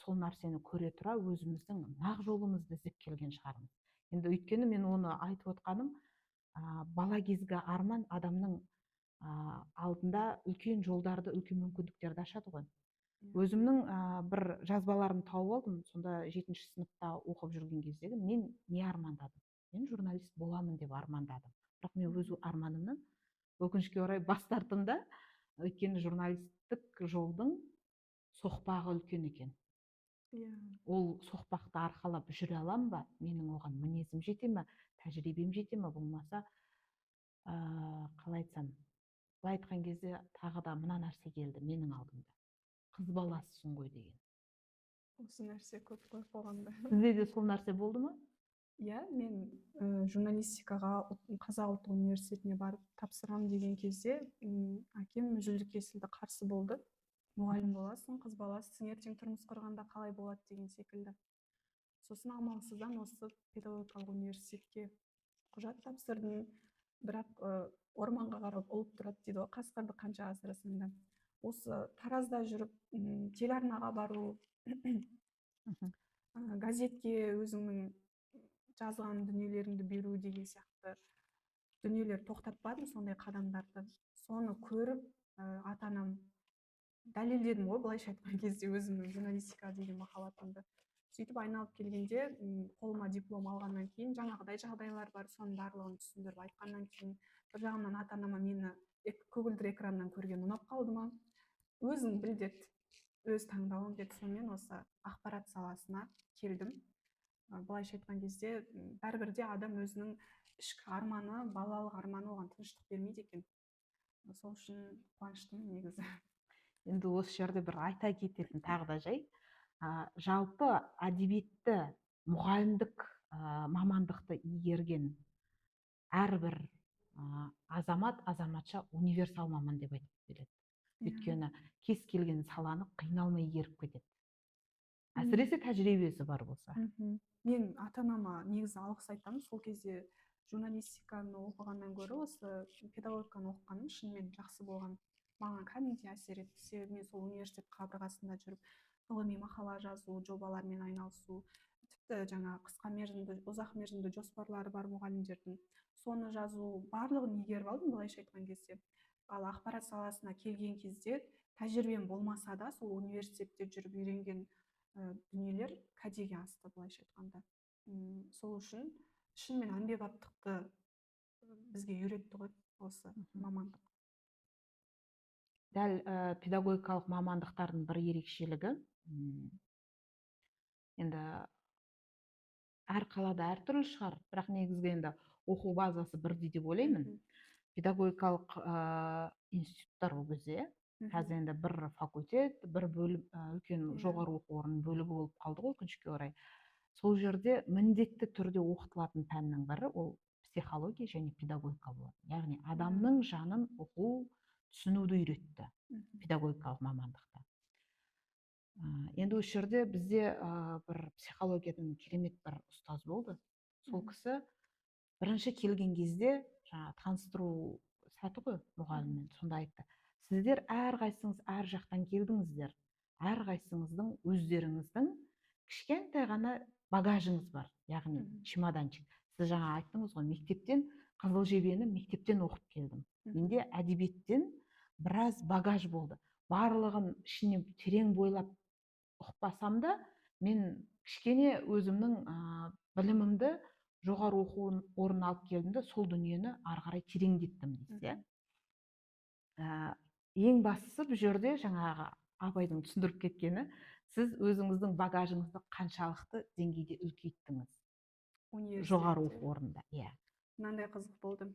сол нәрсені көре тұра өзіміздің нақ жолымызды іздеп келген шығармыз. Енді өйткені мен оны айтып отқаным, бала кезгі арман адамның алдында үлкен жолдарды, үлкен мүмкіндіктерді ашады ғой. Өзімнің бір жазбаларымды тауып алдым. Сонда 7-ші сыныпта оқып жүрген кездегі мен не армандадым? Мен журналист боламын деп армандадым. Бірақ мен өз арманымнан өкінішке орай бас тарттым да, өйткені журналистік жолдың соқпағы үлкен екен. Иә. Ол соқпақты арқалап жүре аламын ба? Менің оған мінезім жете ме, тәжірибем жете ме? Болмаса, қалай айтсам, былай айтқан кезде тағы да мына нәрсе келді менің алдымда. Қыз баласысың ғой деген. Осы нәрсе көп қой қоғамда. Сізде де сол нәрсе болды ма? Иә, мен журналистикаға Қазақ ұлттық университетіне барып тапсырамын деген кезде әкем жүлді қарсы болды. Мұғалім боласың, қыз баласысың, ертең тұрмыс құрғанда қалай болады деген секілді. Сосын амалсыздан осы педагогикалық университетке құжат тапсырдым. Бірақ орманға қарап ұлып тұрады дейді ғой, қасқырды қанша асырасаң да. Осы таразда жүріп телеарнаға бару, газетке өзіңнің жазған дүниелеріңді беру деген сияқты дүниелер тоқтатпадым, сондай қадамдарды. Соны көріп ата-анам дәлелдедім ғой, былайша айтқан кезде өзімнің журналистика деген махаббатымды. Сөйтіп айналып келгенде қолыма диплом алғаннан кейін жаңағыдай жағдайлар бар, соның барлығын түсіндіріп айтқаннан кейін бір жағынан ата-анама мені көгілдір экраннан көрген ұнап қалды ма, өзің біл деді, өз таңдауың деді. Сонымен осы ақпарат саласына келдім. Былайша айтқан кезде бәрібір де адам өзінің ішкі арманы, балалық арманы оған тыныштық бермейді екен. Сол үшін қуаныштымын негізі. Енді осы жерде бір айта кететін тағы да жай, жалпы әдебиетті, мұғалімдік мамандықты игерген әрбір азамат, азаматша универсал маман деп айтып келеді. Өйткені кез келген саланы қиналмай игеріп кетеді. Әсіресе тәжірибесі бар болса. Мен ата-анама негізі алғыс айтамын. Сол кезде журналистиканы оқығаннан гөрі осы педагогиканы оқығаным шынымен жақсы болған. Маған кәдімгідей әсер етті. Себебі мен сол университет қабырғасында жүріп ғылыми мақала жазу, жобалармен айналысу, тіпті жаңа қысқа мерзімді, ұзақ мерзімді жоспарлары бар мұғалімдердің, соны жазу, барлығын игеріп алдым былайша айтқан кезде. Ал ақпарат саласына келген кезде тәжірибем болмаса да сол университетте жүріп үйренген дүниелер кәдеге асты былайша айтқанда. Сол үшін шынымен әмбебаптықты бізге үйретті ғой осы мамандық. Дәл педагогикалық мамандықтардың бір ерекшелігі, енді әр қалада әртүрлі шығар, бірақ негізгі енді оқу базасы бірдей деп ойлаймын. Педагогикалық институттар ол кезде, қазір енді бір факультет, бір бөлім, үлкен жоғары оқу орнының бөлігі болып қалды ғой, өкінішке орай. Сол жерде міндетті түрде оқытылатын пәннің бірі ол психология және педагогика болады. Яғни адамның жанын ұғу, түсінуді үйретті педагогикалық мамандықта. Енді осы жерде бізде бір психологиядан керемет бір ұстаз болды. Сол кісі бірінші келген кезде таныстыру сәті ғой мұғаліммен, сонда айтты: сіздер әрқайсыңыз әр жақтан келдіңіздер, әрқайсыңыздың өздеріңіздің кішкентай ғана багажыңыз бар, яғни чемоданчик. Сіз жаңа айттыңыз ғой, мектептен қызыл жебені мектептен оқып келдім. Менде әдебиеттен біраз багаж болды. Барлығын ішіне терең бойлап ұқпасам да, мен кішкене өзімнің білімімді жоғары оқу орнына алып келдім де, сол дүниені ары қарай тереңдеттім дейді. Ең бастысы бұл жерде жаңағы абайдың түсіндіріп кеткені, сіз өзіңіздің багажыңызды қаншалықты деңгейде үлкейттіңіз жоғары оқу орнында. Мынандай қызық болды.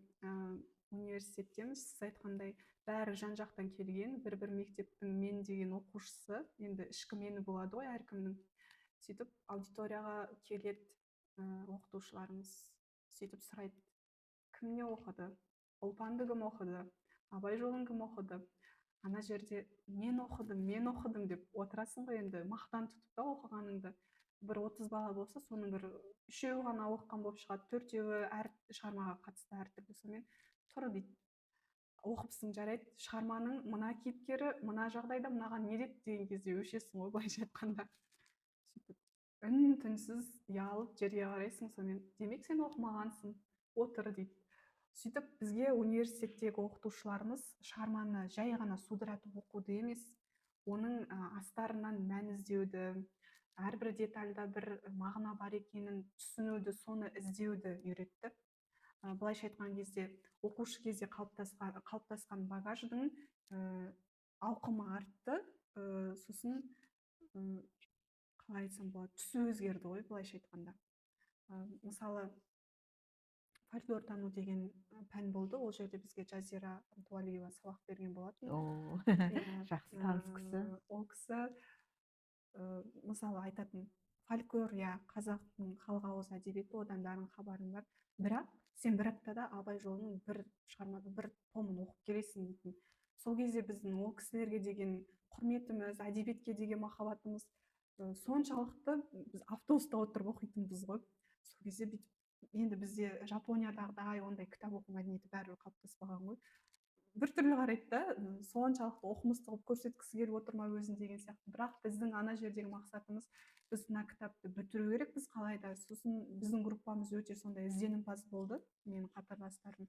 Университеттеміз, сіз айтқандай, бәрі жан жақтан келген, бір мектептің мен деген оқушысы, енді ішкі мені болады ғой әркімнің. Сөйтіп аудиторияға келеді оқытушыларымыз, сөйтіп сұрайды: кім не оқыды, ұлпанды кім оқыды, абай жолын кім оқыды? Ана жерде мен оқыдым деп отырасың ғой, енді мақтан тұтып та оқығаныңды. Бір 30 бала болса, соның бір 3-еуі ғана оқыған болып шығады, 4-еуі әр шығармаға қатысты әртүрлі. Сонымен тұр дейді, оқыпсың, жарайды, шығарманың мына кейіпкері мына жағдайда мынаған не деді деген кезде өшесің ғой былайша айтқанда. Үн-түнсіз ұялып жерге қарайсың. Сонымен демек сен оқымағансың, отыр дейді. Сөйтіп бізге университеттегі оқытушыларымыз шығарманы жай ғана судыратып оқуды емес, оның астарынан мән іздеуді, әрбір детальда бір мағына бар екенін түсінуді, соны іздеуді үйретті. Былайша айтқан кезде оқушы кезде қалыптасқан багаждың ауқымы артты, сосын қалай айтсам болады, түсі өзгерді ғой былайша айтқанда. Мысалы фольклортану деген пән болды, ол жерде бізге Жазира Антуалиева сабақ берген болатын. О, Иә, жақсы таныс кісі. ол кісі мысалы айтатын, фольклор, иә, қазақтың халық ауыз әдебиеті, одан бәрінің хабарың бар, бірақ сен бір аптада Абай жолының бір шығарманың бір томын оқып келесің дейтін. Сол кезде біздің ол кісілерге деген құрметіміз, әдебиетке деген махаббатымыз соншалықты, біз автобуста отырып оқитынбыз ғой. Сол кезде бүйтіп, енді бізде Жапониядағыдай ондай кітап оқу мәдениеті бәрібір қалыптаспаған ғой. Біртүрлі қарайды да, соншалықты оқымысты қылып көрсеткісі келіп отыр ма өзін деген сияқты. Бірақ біздің ана жердегі мақсатымыз, біз мына кітапты бітіру керекпіз қалайда. Сосын біздің группамыз өте сондай ізденімпаз болды, менің қатарластарым.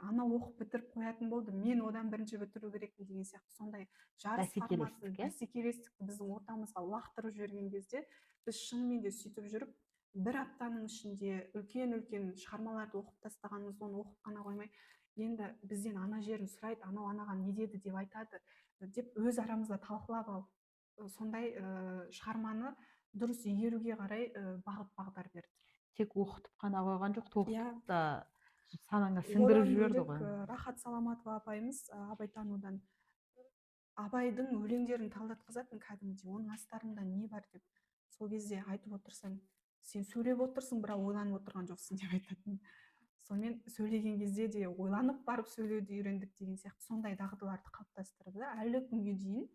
Анау оқып бітіріп қоятын болды, мен одан бірінші бітіру керекпін деген сияқты сондай жарыс формасын, бәсекелестікті біздің ортамызға лақтырып жіберген кезде, біз шынымен де сөйтіп жүріп, бір аптаның ішінде үлкен шығармаларды оқып тастағанымыз, оны оқып қана қоймай, енді бізден ана жерін сұрайды, анау анаған не деді деп айтады деп өз арамызда талқылап алып, сондай шығарманы дұрыс игеруге қарай бағыт бағдар берді. Тек оқытып қана қойған жоқ, тоқытып Иә, та санаңа сіңдіріп одан жіберді бөлек ғой. Рахат Саламатова апайымыз абайтанудан Абайдың өлеңдерін талдатқызатын кәдімгідей, оның астарында не бар деп. Сол кезде айтып отырсам, сен сөйлеп отырсың, бірақ ойланып отырған жоқсың деп айтатын. Сонымен сөйлеген кезде де ойланып барып сөйлеуді үйрендік деген сияқты сондай дағдыларды қалыптастырды. Әлі күнге дейін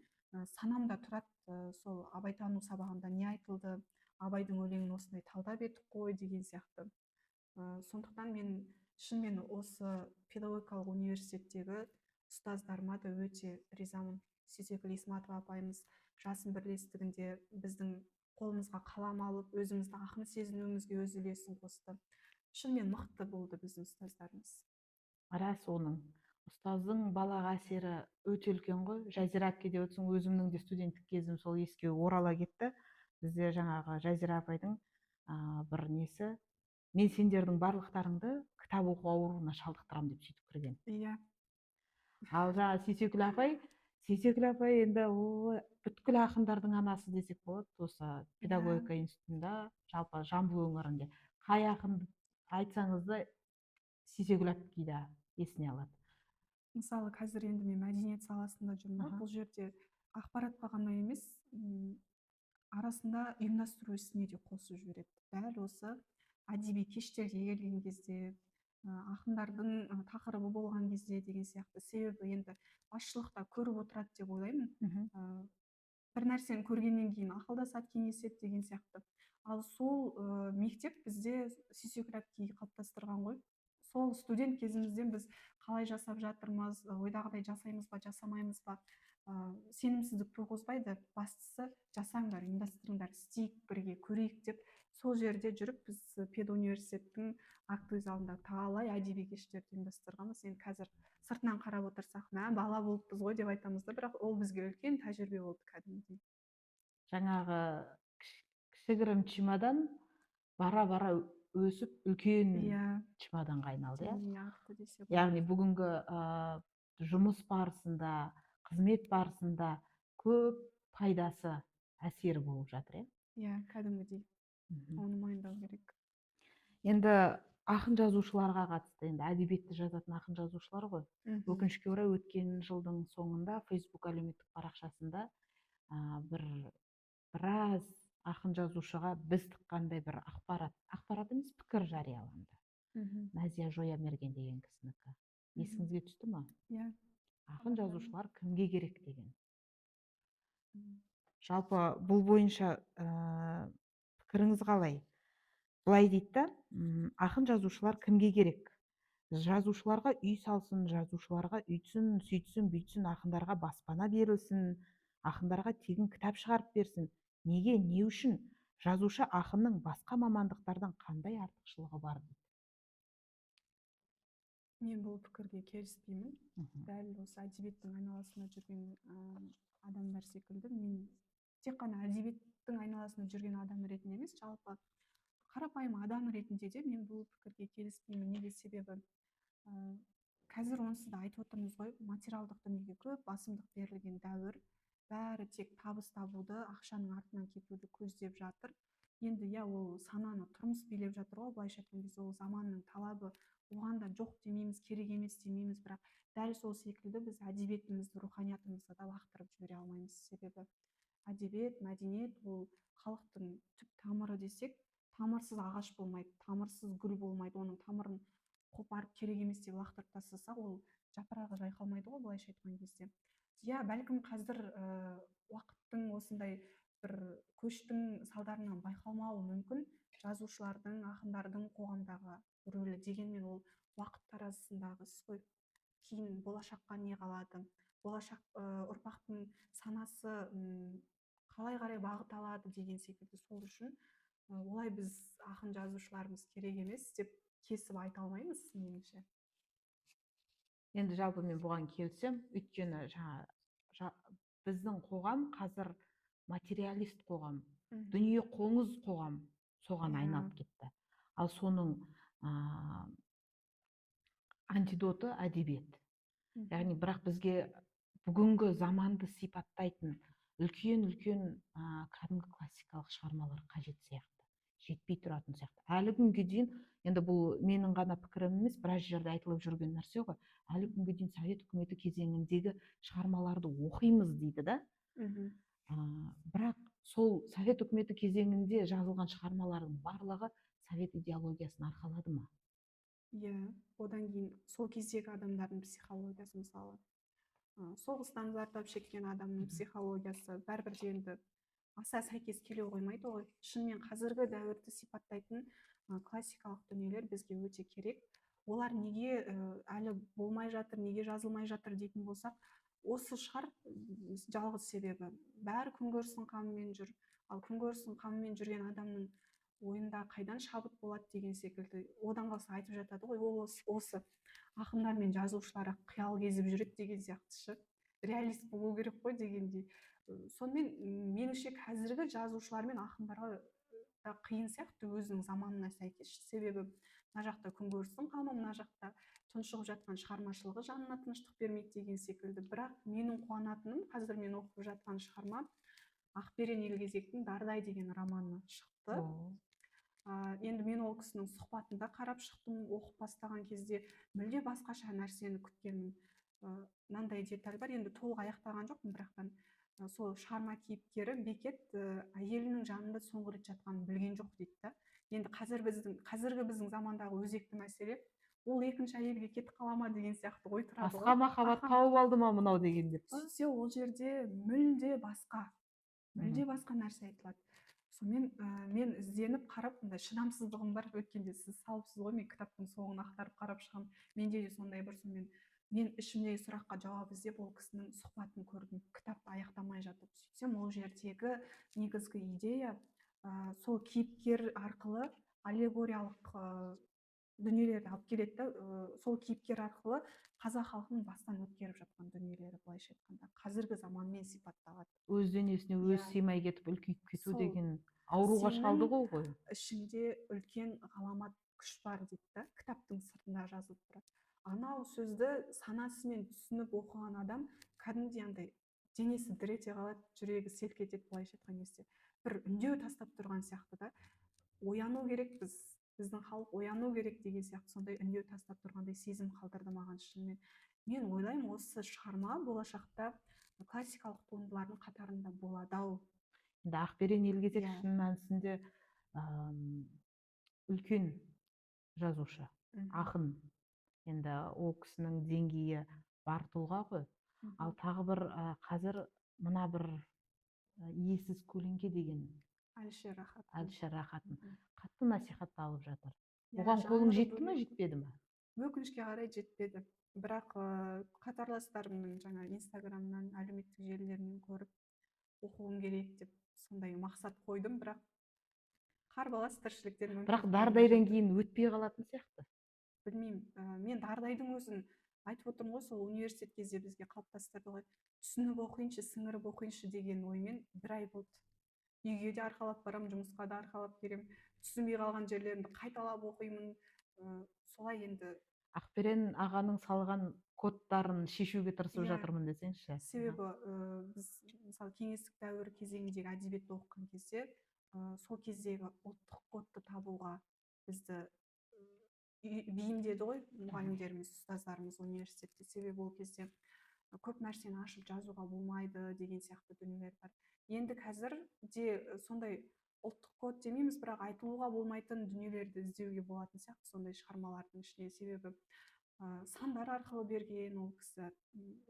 санамда тұрады, сол абайтану сабағында не айтылды, Абайдың өлеңін осындай талдап едік қой деген сияқты. Сондықтан мен шынымен осы педагогикалық университеттегі ұстаздарыма да өте ризамын. Сейсекгүл Исматова апайымыз жасын бірлестігінде біздің қолымызға қалам алып, өзімізді ақын сезінуімізге өз үлесін қосты. Шынымен мықты болды біздің ұстаздарымыз. Рас, оның ұстаздың балаға әсері өте үлкен ғой. Жазира әпке деп отырсың, өзімнің де студенттік кезім сол еске орала кетті. Бізде жаңағы Жазира апайдың бір несі, мен сендердің барлықтарыңды кітап оқу ауруына шалдықтырамын деп сөйтіп кірген. Иә. Ал жаңағы Сейсекгүл апай енді бүткіл ақындардың анасы десек болады, осы педагогика институтында, жалпы Жамбыл өңірінде. Қай ақынды айтсаңыз да Сейсекгүл апкейді есіне алады. Мысалы қазір енді мен мәдениет саласында жүрмін, бұл жерде ақпаратқа ғана емес, арасында ұйымдастыру ісіне де қосып жібереді. Дәл осы әдеби кештерге келген кезде, ақындардың тақырыбы болған кезде деген сияқты. Себебі енді басшылықта көріп отырады деп ойлаймын. Бір нәрсені көргеннен кейін ақылдасады, кеңеседі деген сияқты. Ал сол мектеп бізде Сейсекгүл апкей қалыптастырған ғой. Сол студент кезімізден біз қалай жасап жатырмыз, ойдағыдай жасаймыз ба, жасамаймыз ба, сенімсіздік туғызбайды. Бастысы жасаңдар, ұйымдастырыңдар, істейік бірге, көрейік деп сол жерде жүріп, біз педуниверситеттің актовый залында талай әдеби кештерді ұйымдастырғанбыз. Енді қазір сыртынан қарап отырсақ, бала болыппыз ғой деп айтамыз да, бірақ ол бізге үлкен тәжірибе болды кәдімгідей. Жаңағы кішігірім чемодан бара-бара өсіп үлкен чемоданға айналды. Яғни бүгінгі жұмыс барысында, қызмет барысында көп пайдасы, әсері болып жатыр. Иә, кәдімгідей. Оны мойындау керек. Енді ақын жазушыларға қатысты, енді әдебиетті жазатын ақын жазушылар ғой. Өкінішке орай өткен жылдың соңында Facebook әлеуметтік парақшасында біраз ақын жазушыға біз тыққандай бір ақпарат емес, пікір жарияланды. Назия Жоямерген деген кісінікі. Есіңізге түсті ма? Иә. Ақын жазушылар кімге керек деген. Жалпы бұл бойынша пікіріңіз қалай? Былай дейді да, ақын жазушылар кімге керек? Жазушыларға үй салсын, жазушыларға үйтсін, сөйтсін, бүйтсін, ақындарға баспана берілсін, ақындарға тегін кітап шығарып берсін. Неге, не үшін? Жазушы ақынның басқа мамандықтардан қандай артықшылығы бар дейді? Мен бұл пікірге келіспеймін. Дәл осы әдебиеттің айналасында жүрген адамдар секілді мен тек қана әдебиеттің айналасында жүрген адам ретінде емес, жалпы қарапайым адам ретінде де мен бұл пікірге келіспеймін. Неге? Себебі қазір онсыз да айтып отырмыз ғой, материалдық дүниеге көп басымдық берілген дәуір, бәрі тек табыс табуды, ақшаның артынан кетуді көздеп жатыр. Енді иә, ол сананы тұрмыс билеп жатыр ғой, былайша айтқан кезде ол заманның талабы, оған да жоқ демейміз, керек емес демейміз, бірақ дәл сол секілді біз әдебиетімізді, руханиятымызды да лақтырып жібере алмаймыз. Себебі әдебиет, мәдениет ол халықтың түп тамыры десек, тамырсыз ағаш болмайды, тамырсыз гүл болмайды. Оның тамырын қопарып керек емес деп лақтырып тастасақ, ол жапырағы жайқалмайды ғой, былайша айтқан кезде. Иә, бәлкім қазір уақыттың осындай бір көштің салдарынан байқалмауы мүмкін жазушылардың, ақындардың қоғамдағы рөлі, дегенмен ол уақыт таразысындағы іс қой. Кейін болашаққа не қалады, болашақ ұрпақтың санасы қалай қарай бағыт алады деген секілді. Сол үшін олай біз ақын жазушыларымыз керек емес деп кесіп айта алмаймыз, меніңше. Енді жалпы мен бұған келсем, өйткені біздің қоғам қазір материалист қоғам, дүние қоңыз қоғам соған айналып кетті. Ал соның антидоты әдебиет. Яғни бірақ бізге бүгінгі заманды сипаттайтын үлкен кәдімгі классикалық шығармалар қажет сияқты, жетпей тұратын сияқты. Әлі күнге дейін, енді бұл менің ғана пікірім емес, біраз жерде айтылып жүрген нәрсе ғой, әлі күнге дейін совет үкіметі кезеңіндегі шығармаларды оқимыз дейді да. Бірақ сол совет үкіметі кезеңінде жазылған шығармалардың барлығы совет идеологиясын арқалады ма? Иә, одан кейін сол кездегі адамдардың психологиясы, мысалы соғыстан зардап шеккен адамның психологиясы бәрібір де енді аса сәйкес келе қоймайды ғой. Шынымен қазіргі дәуірді сипаттайтын классикалық дүниелер бізге өте керек. Олар неге әлі болмай жатыр, неге жазылмай жатыр дейтін болсақ, осы шығар жалғыз себебі. Бәрі күнкөрістің қамымен жүр, ал күнкөрістің қамымен жүрген адамның ойында қайдан шабыт болады деген секілді. Одан қалса айтып жатады ғой, ол осы ақындар мен жазушылар қиял кезіп жүреді деген сияқтышы. Реалист болу керек қой дегендей. Сонымен меніңше қазіргі жазушылар мен ақындарға да қиын сияқты өзінің заманына сәйкес. Себебі мына жақта күнкөрістің қамы, мына жақта тұншығып жатқан шығармашылығы жанына тыныштық бермейді деген секілді. Бірақ менің қуанатыным, қазір мен оқып жатқан шығарма Ақберен Елгезектің Дардай деген романы шықты. Енді мен ол кісінің сұхбатында қарап шықтым, оқып бастаған кезде мүлде басқаша нәрсені күткенмін. Мынандай деталь бар, енді толық аяқтаған жоқпын, бірақтан сол шығарма кейіпкері Бекет әйелінің жанында соңғы рет жатқанын білген жоқ дейді да. Енді қазіргі біздің замандағы өзекті мәселе, ол екінші әйелге кетіп қала ма деген сияқты ой тұрады ғой. Басқа махаббат тауып алды ма мынау деген деп. Сөйтсе ол жерде мүлде басқа нәрсе айтылады. Сонымен мен ізденіп қарап, мындай шыдамсыздығым бар, өткенде сіз салыпсыз ғой, мен кітаптың соңын ақтарып қарап шығамын. Менде де сондай бір, сонымен мен ішімдегі сұраққа жауап іздеп ол кісінің сұхбатын көрдім, кітапты аяқтамай жатып. Сөйтсем ол жердегі негізгі идея сол кейіпкер арқылы аллегориялық дүниелерді алып келеді да, сол кейіпкер арқылы қазақ халқының бастан өткеріп жатқан дүниелері, былайша айтқанда қазіргі заманмен сипатталады. Өз денесіне өзі сыймай кетіп үлкейіп кету деген ауруға шалдығу ғой. Ішінде үлкен ғаламат күш бар дейді да, кітаптың сыртында жазылып тұрады. Анау сөзді санасымен түсініп оқыған адам кәдімгідей андай денесі дір ете қалады, жүрегі селк етеді, былайша айтқан кезде. Бір үндеу тастап тұрған сияқты да. Ояну керек, біздің халық ояну керек деген сияқты сондай үндеу тастап тұрғандай сезім қалдырды маған шынымен. Мен ойлаймын, осы шығарма болашақта классикалық туындылардың қатарында болады-ау. Енді Ақберен Елгезек шын мәнісінде үлкен жазушы, ақын. Енді ол кісінің деңгейі бар тұлға ғой. Ал тағы бір қазір мына бір иесіз көлеңке деген Әлішер Рахатын қатты насихатталып жатыр. Оған қолың жетті ме, жетпеді ме? Өкінішке қарай жетпеді. Бірақ қатарластарымның жаңа инстаграмнан, әлеуметтік желілерінен көріп оқуым керек деп сондай мақсат қойдым, бірақ қарбалас тіршіліктен мүмкін. Бірақ Дардайдан кейін өтпей қалатын сияқты. Білмеймін, мен Дардайдың өзін айтып отырмын ғой, сол университет кезде бізге қалыптастырды ғой, түсініп оқиыншы, сіңіріп оқиыншы деген оймен 1 ай болды. Үйге де арқалап барамын, жұмысқа да арқалап келемін, түсінбей қалған жерлерімді қайталап оқимын. Солай енді. Ақберен ағаның салған кодтарын шешуге тырысып Иә, жатырмын десеңші. себебі біз мысалы кеңестік дәуір кезеңіндегі әдебиетті оқыған кезде сол кездегі ұлттық кодты табуға бізді бейімдеді ғой мұғалімдеріміз, ұстаздарымыз университетте. Себебі ол кезде көп нәрсені ашып жазуға болмайды деген сияқты дүниелер бар. Енді қазір де сондай ұлттық код демейміз, бірақ айтылуға болмайтын дүниелерді іздеуге болатын сияқты сондай шығармалардың ішіне. Себебі сандар арқылы берген ол кісі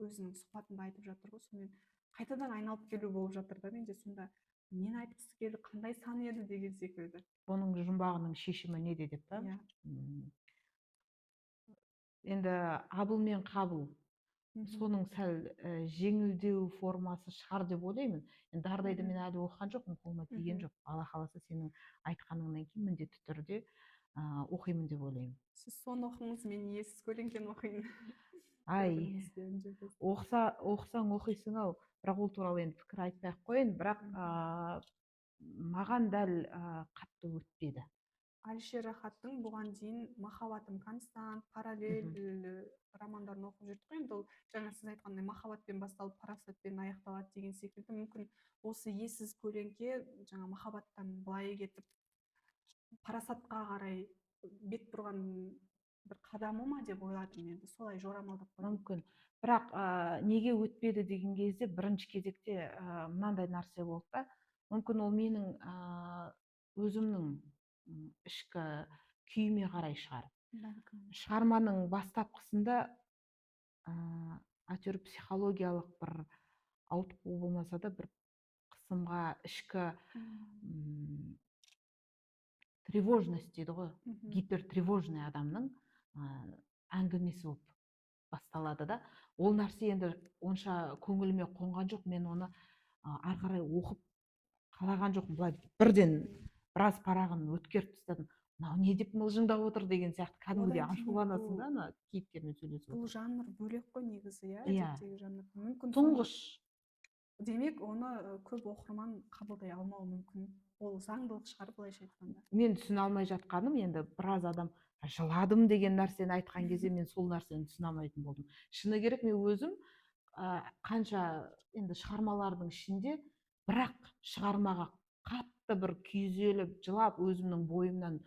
өзінің сұхбатында айтып жатыр ғой, сонымен қайтадан айналып келу болып жатыр да менде. Сонда нені айтқысы келді, қандай сан еді деген секілді. Оның жұмбағының шешімі неде деп та? Иә. Енді абыл мен қабыл соның сәл жеңілдеу формасы шығар деп ойлаймын. Енді Дардайды мен әлі оқыған жоқпын, қолыма тиген жоқ. Алла қаласа сенің айтқаныңнан кейін міндетті түрде оқимын деп ойлаймын. Сіз соны оқыңыз, мен Иесіз көлеңкені оқиын. Ай, оқысаң оқисың ау, бірақ ол туралы енді пікір айтпай ақ қояйын, бірақ маған дәл қатты өтпеді. Әлішер Рахаттың бұған дейін Махаббатым констант, параллель романдарын оқып жүрдік қой. Енді ол жаңа сіз айтқандай махаббатпен басталып парасатпен аяқталады деген секілді. Мүмкін осы Иесіз көлеңке жаңа махаббаттан былай кетіп парасатқа қарай бет бұрған бір қадамы ма деп ойладым енді. Солай жорамалдап қойдым. Мүмкін. Бірақ неге өтпеді деген кезде бірінші кезекте мынандай нәрсе болды да. Мүмкін ол менің өзімнің ішкі күйіме қарай шығар. Шығарманың бастапқысында әйтеуір психологиялық бір ауытқу болмаса да бір қысымға, ішкі тревожность дейді ғой, гипертревожный адамның әңгімесі болып басталады да. Ол нәрсе енді онша көңіліме қонған жоқ, мен оны ары қарай оқып қалаған жоқпын. Былай бірден біраз парағын өткеріп тастадым. Мынау не деп мылжыңдап отыр деген сияқты кәдімгідей ашуланасың да ана кейіпкермен сөйлесіп. Бұл жанр бөлек қой негізі, иә, Иә. әдеттегі жанр. Мүмкін Тұңғыш. Демек, оны көп оқырман қабылдай алмауы мүмкін. Ол заңдылық шығар, былайша айтқанда. Мен түсіне алмай жатқаным, енді біраз адам жыладым деген нәрсені айтқан кезде мен сол нәрсені түсіне алмайтын болдым. Шыны керек, мен өзім қанша енді шығармалардың ішінде, бірақ шығармаға қатты бір күйзеліп, жылап, өзімнің бойымнан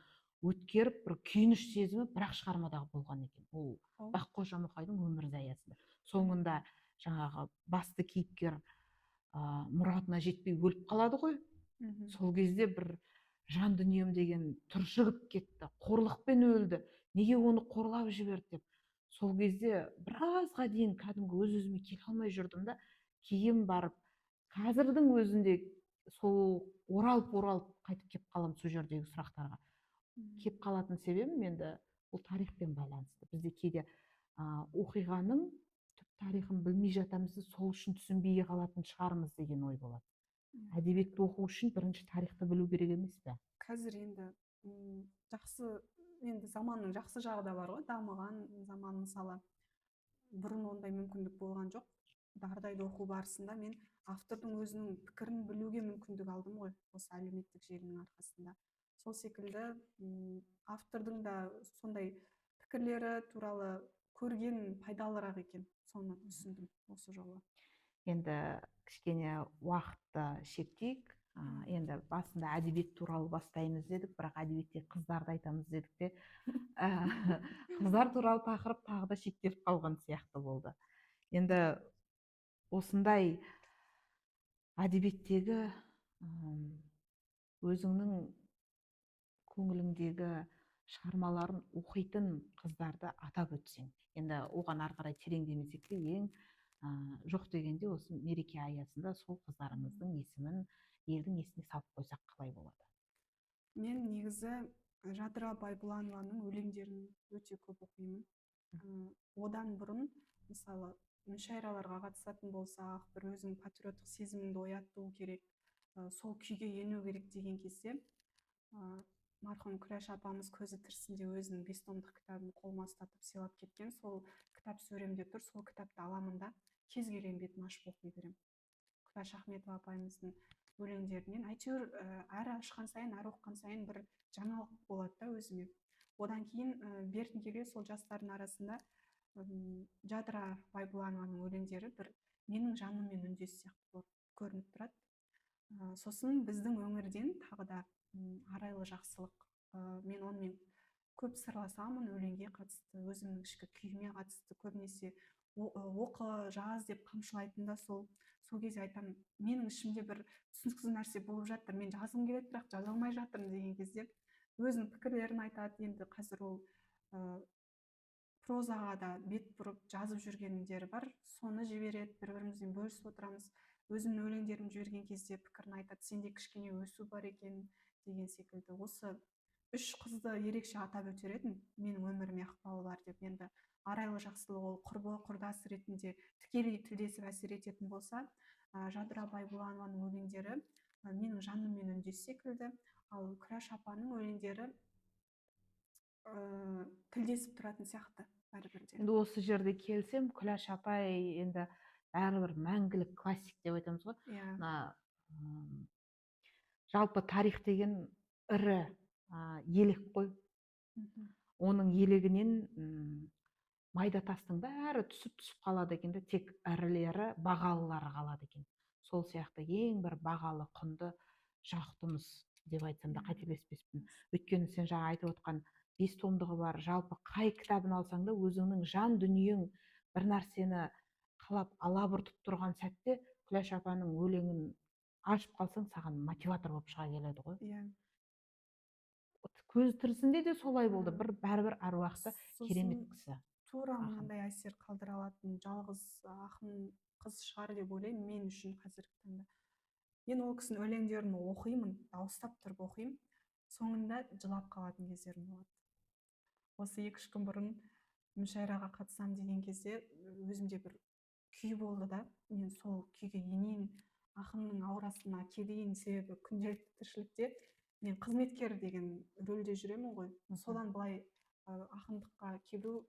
өткеріп, бір күйініш сезімі бірақ шығармадағы болған екен. Ол Баққожа Мұқайдың Өмірзай аясында. Соңында жаңағы басты кейіпкер мұратына жетпей өліп қалады ғой. Сол кезде бір жан дүнием деген түршігіп кетті. Қорлықпен өлді. Неге оны қорлап жіберді деп. Сол кезде біразға дейін кәдімгі өз-өзіме келе алмай жүрдім да, кейін барып қазірдің өзінде сол оралып қайтып келіп қалам сол жердегі сұрақтарға. Келіп қалатын себебім енді бұл тарихпен байланысты. Бізде кейде оқиғаның түп тарихын білмей жатамыз, сол үшін түсінбей қалатын шығармыз деген ой болады. Әдебиетті оқу үшін бірінші тарихты білу керек емес пе? Қазір енді жақсы, енді заманның жақсы жағы да бар ғой, дамыған заман. Мысалы бұрын ондай мүмкіндік болған жоқ. Дардайды оқу барысында мен автордың өзінің пікірін білуге мүмкіндік алдым ғой, осы әлеуметтік желінің арқасында. Сол секілді автордың да сондай пікірлері туралы көрген пайдалырақ екен. Соны түсіндім осы жолы. Енді кішкене уақытты шектейік. Енді басында әдебиет туралы бастаймыз дедік, бірақ әдебиетте қыздарды айтамыз дедік те, қыздар туралы тақырып тағы да шектеліп қалған сияқты болды. Енді осындай әдебиеттегі өзіңнің көңіліңдегі шығармаларын оқитын қыздарды атап өтсең. Енді оған ары қарай тереңдемесек те, ең жоқ дегенде осы мереке аясында сол қыздарымыздың есімін елдің есіне салып қойсақ қалай болады? Мен негізі Жадыра Байбұланованың өлеңдерін өте көп оқимын. Одан бұрын, мысалы, мүшәйраларға қатысатын болсақ, бір өзінің патриоттық сезіміңді ояту керек, сол күйге ену керек деген кезде, марқұм Күләш апамыз көзі тірісінде өзінің 5 томдық кітабын қолыма ұстатып сыйлап кеткен. Сол кітап сөремде тұр, сол кітапты аламын да кез келген бетін ашып оқи беремін. Күләш Ахметова апайымыздың өлеңдерінен әйтеуір әрі ашқан сайын, әрі оқыған сайын бір жаңалық болады да өзіме. Одан кейін бертін келе сол жастардың арасында Жадыра Байбұланованың өлеңдері бір менің жаныммен үндес сияқты көрініп тұрады. Сосын біздің өңірден тағы да Арайлы Жақсылық, мен онымен көп сырласамын өлеңге қатысты, өзімнің ішкі күйіме қатысты, көбінесе оқы жаз деп қамшылайтын да сол кезде айтамын, менің ішімде бір түсініксіз нәрсе болып жатыр, мен жазғым келеді, бірақ жаза алмай жатырмын деген кезде өзінің пікірлерін айтады. Енді қазір ол прозаға да бет бұрып жазып жүргендері бар, соны жібереді, бір-бірімізбен бөлісіп отырамыз. Өзімнің өлеңдерімді жіберген кезде пікірін айтады, сенде кішкене өсу бар екен деген секілді. Осы үш қызды ерекше атап өтер едім, менің өміріме ықпалы бар деп. Енді Арайлы Жақсылық ол құрбы құрдас ретінде тікелей тілдесіп әсер ететін болса, Жадыра Байбұланованың өлеңдері менің жаныммен үндес секілді, ал Күләш апаның өлеңдері тілдесіп тұратын сияқты бәрібір де. Енді осы жерде келсем, Күләш апай енді бәрібір мәңгілік классик деп айтамыз ғой. Иә. Жалпы тарих деген ірі елек қой. Оның елегінен майда тастың бәрі түсіп қалады екен, тек ірілері, бағалылары қалады екен. Сол сияқты ең бір бағалы құнды жақұтымыз деп айтсам да қателеспеспін. Өйткені сен жаңа айтып отқан 5 томдығы бар, жалпы қай кітабын алсаң да өзіңнің жан дүниең бір нәрсені қалап алабұртып тұрған сәтте Күләш апаның өлеңін ашып қалсаң, саған мотиватор болып шыға келеді ғой. Иә. Көз тірісінде де солай болды, бәрібір әруақты керемет кісі. Тура мынандай әсер қалдыра алатын жалғыз ақын қыз шығар деп ойлаймын мен үшін қазіргі таңда. Мен ол кісінің өлеңдерін оқимын, дауыстап тұрып оқимын, соңында жылап қалатын кездерім болады. Осы 2-3 күн бұрын мүшәйраға қатысам деген кезде өзімде бір күй болды да, мен сол күйге енейін, ақынның аурасына келейін, себебі күнделікті тіршілікте мен қызметкер деген рөлде жүремін ғой. Содан былай ақындыққа келу,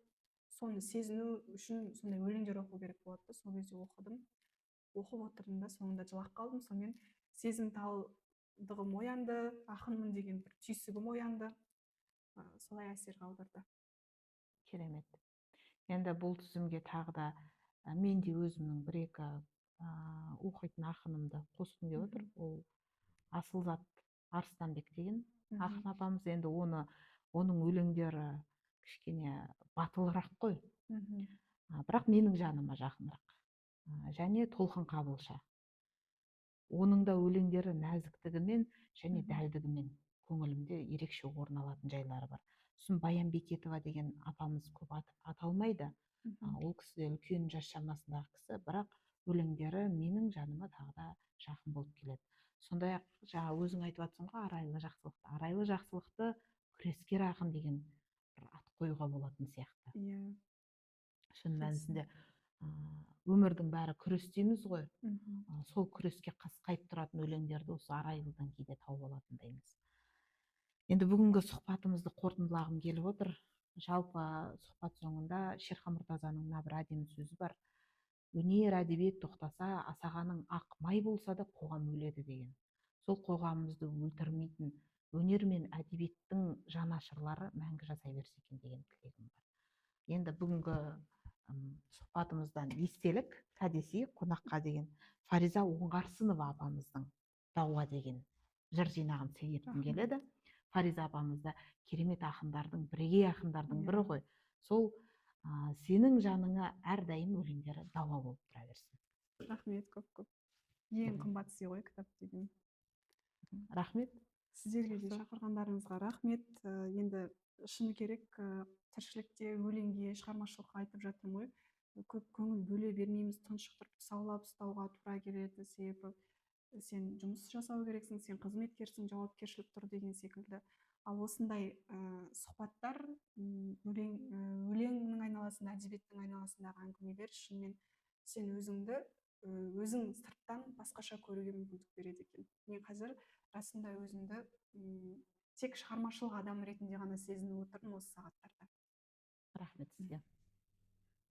соны сезіну үшін сондай өлеңдер оқу керек болады. Сол кезде оқып отырдым да, соңында жылап қалдым. Сонымен сезімталдығым оянды, ақынмын деген бір түйсігім оянды. Солай әсер қалдырды. Керемет. Енді бұл тізімге тағы да мен де өзімнің 1-2 оқитын ақынымды қосқым келіп отыр. Ол Асылзат Арыстанбек деген ақын апамыз. Енді оның өлеңдері кішкене батылырақ қой. Бірақ менің жаныма жақынырақ. Және Толқын Қабылша. Оның да өлеңдері нәзіктігімен және дәлдігімен көңілімде ерекше орын алатын жайлары бар. Сосын Баян Бекетова деген апамыз көп аталмайды. Ол кісі де үлкен жас шамасындағы кісі, бірақ өлеңдері менің жаныма тағы да жақын болып келеді. Сондай-ақ жаңа өзің айтып жатсың ғой Арайлы Жақсылықты. Арайлы Жақсылықты күрескер ақын деген бір ат қоюға болатын сияқты. Иә. Шын мәнісінде өмірдің бәрі күрес дейміз ғой. Сол күреске қасқайып тұратын өлеңдерді осы Арайлыдан кейде тауып алатындаймыз. Енді бүгінгі сұхбатымызды қорытындылағым келіп отыр. Жалпы сұхбат соңында Шерхан Мұртазаның мына бір әдемі сөзі бар. Өнер, әдебиет тоқтаса, асағаның ақ май болса да қоғам өледі деген. Сол қоғамымызды өлтірмейтін өнер мен әдебиеттің жанашырлары мәңгі жасай берсе екен деген тілегім бар. Енді бүгінгі сұхбатымыздан естелік кәдесый қонаққа деген Фариза Оңғарсынова апамыздың Дауа деген жыр жинағын сыйғызғым келеді. Фариза апамыз да керемет ақындардың, бірегей ақындардың бірі ғой. Сол сенің жаныңа әрдайым өлеңдері дауа болып тұра берсін. Рахмет көп. Ең қымбат сый ғой кітап деген. Рахмет. Сіздерге де шақырғандарыңызға рахмет. Енді шыны керек, тіршілікте өлеңге, шығармашылыққа айтып жатырмын ғой. Көп көңіл бөле бермейміз, тұншықтырып саулап ұстауға тура келеді. Себебі сен жұмыс жасау керексің, сен қызметкерсің, жауапкершілік тұр деген секілді. Ал осындай сұхбаттар, өлеңнің айналасында, әдебиеттің айналасындағы әңгімелер шынымен сен өзің сырттан басқаша көруге мүмкіндік береді екен. Мен қазір расында өзімді тек шығармашылық адам ретінде ғана сезініп отырмын осы сағаттарда. Рахмет сізге.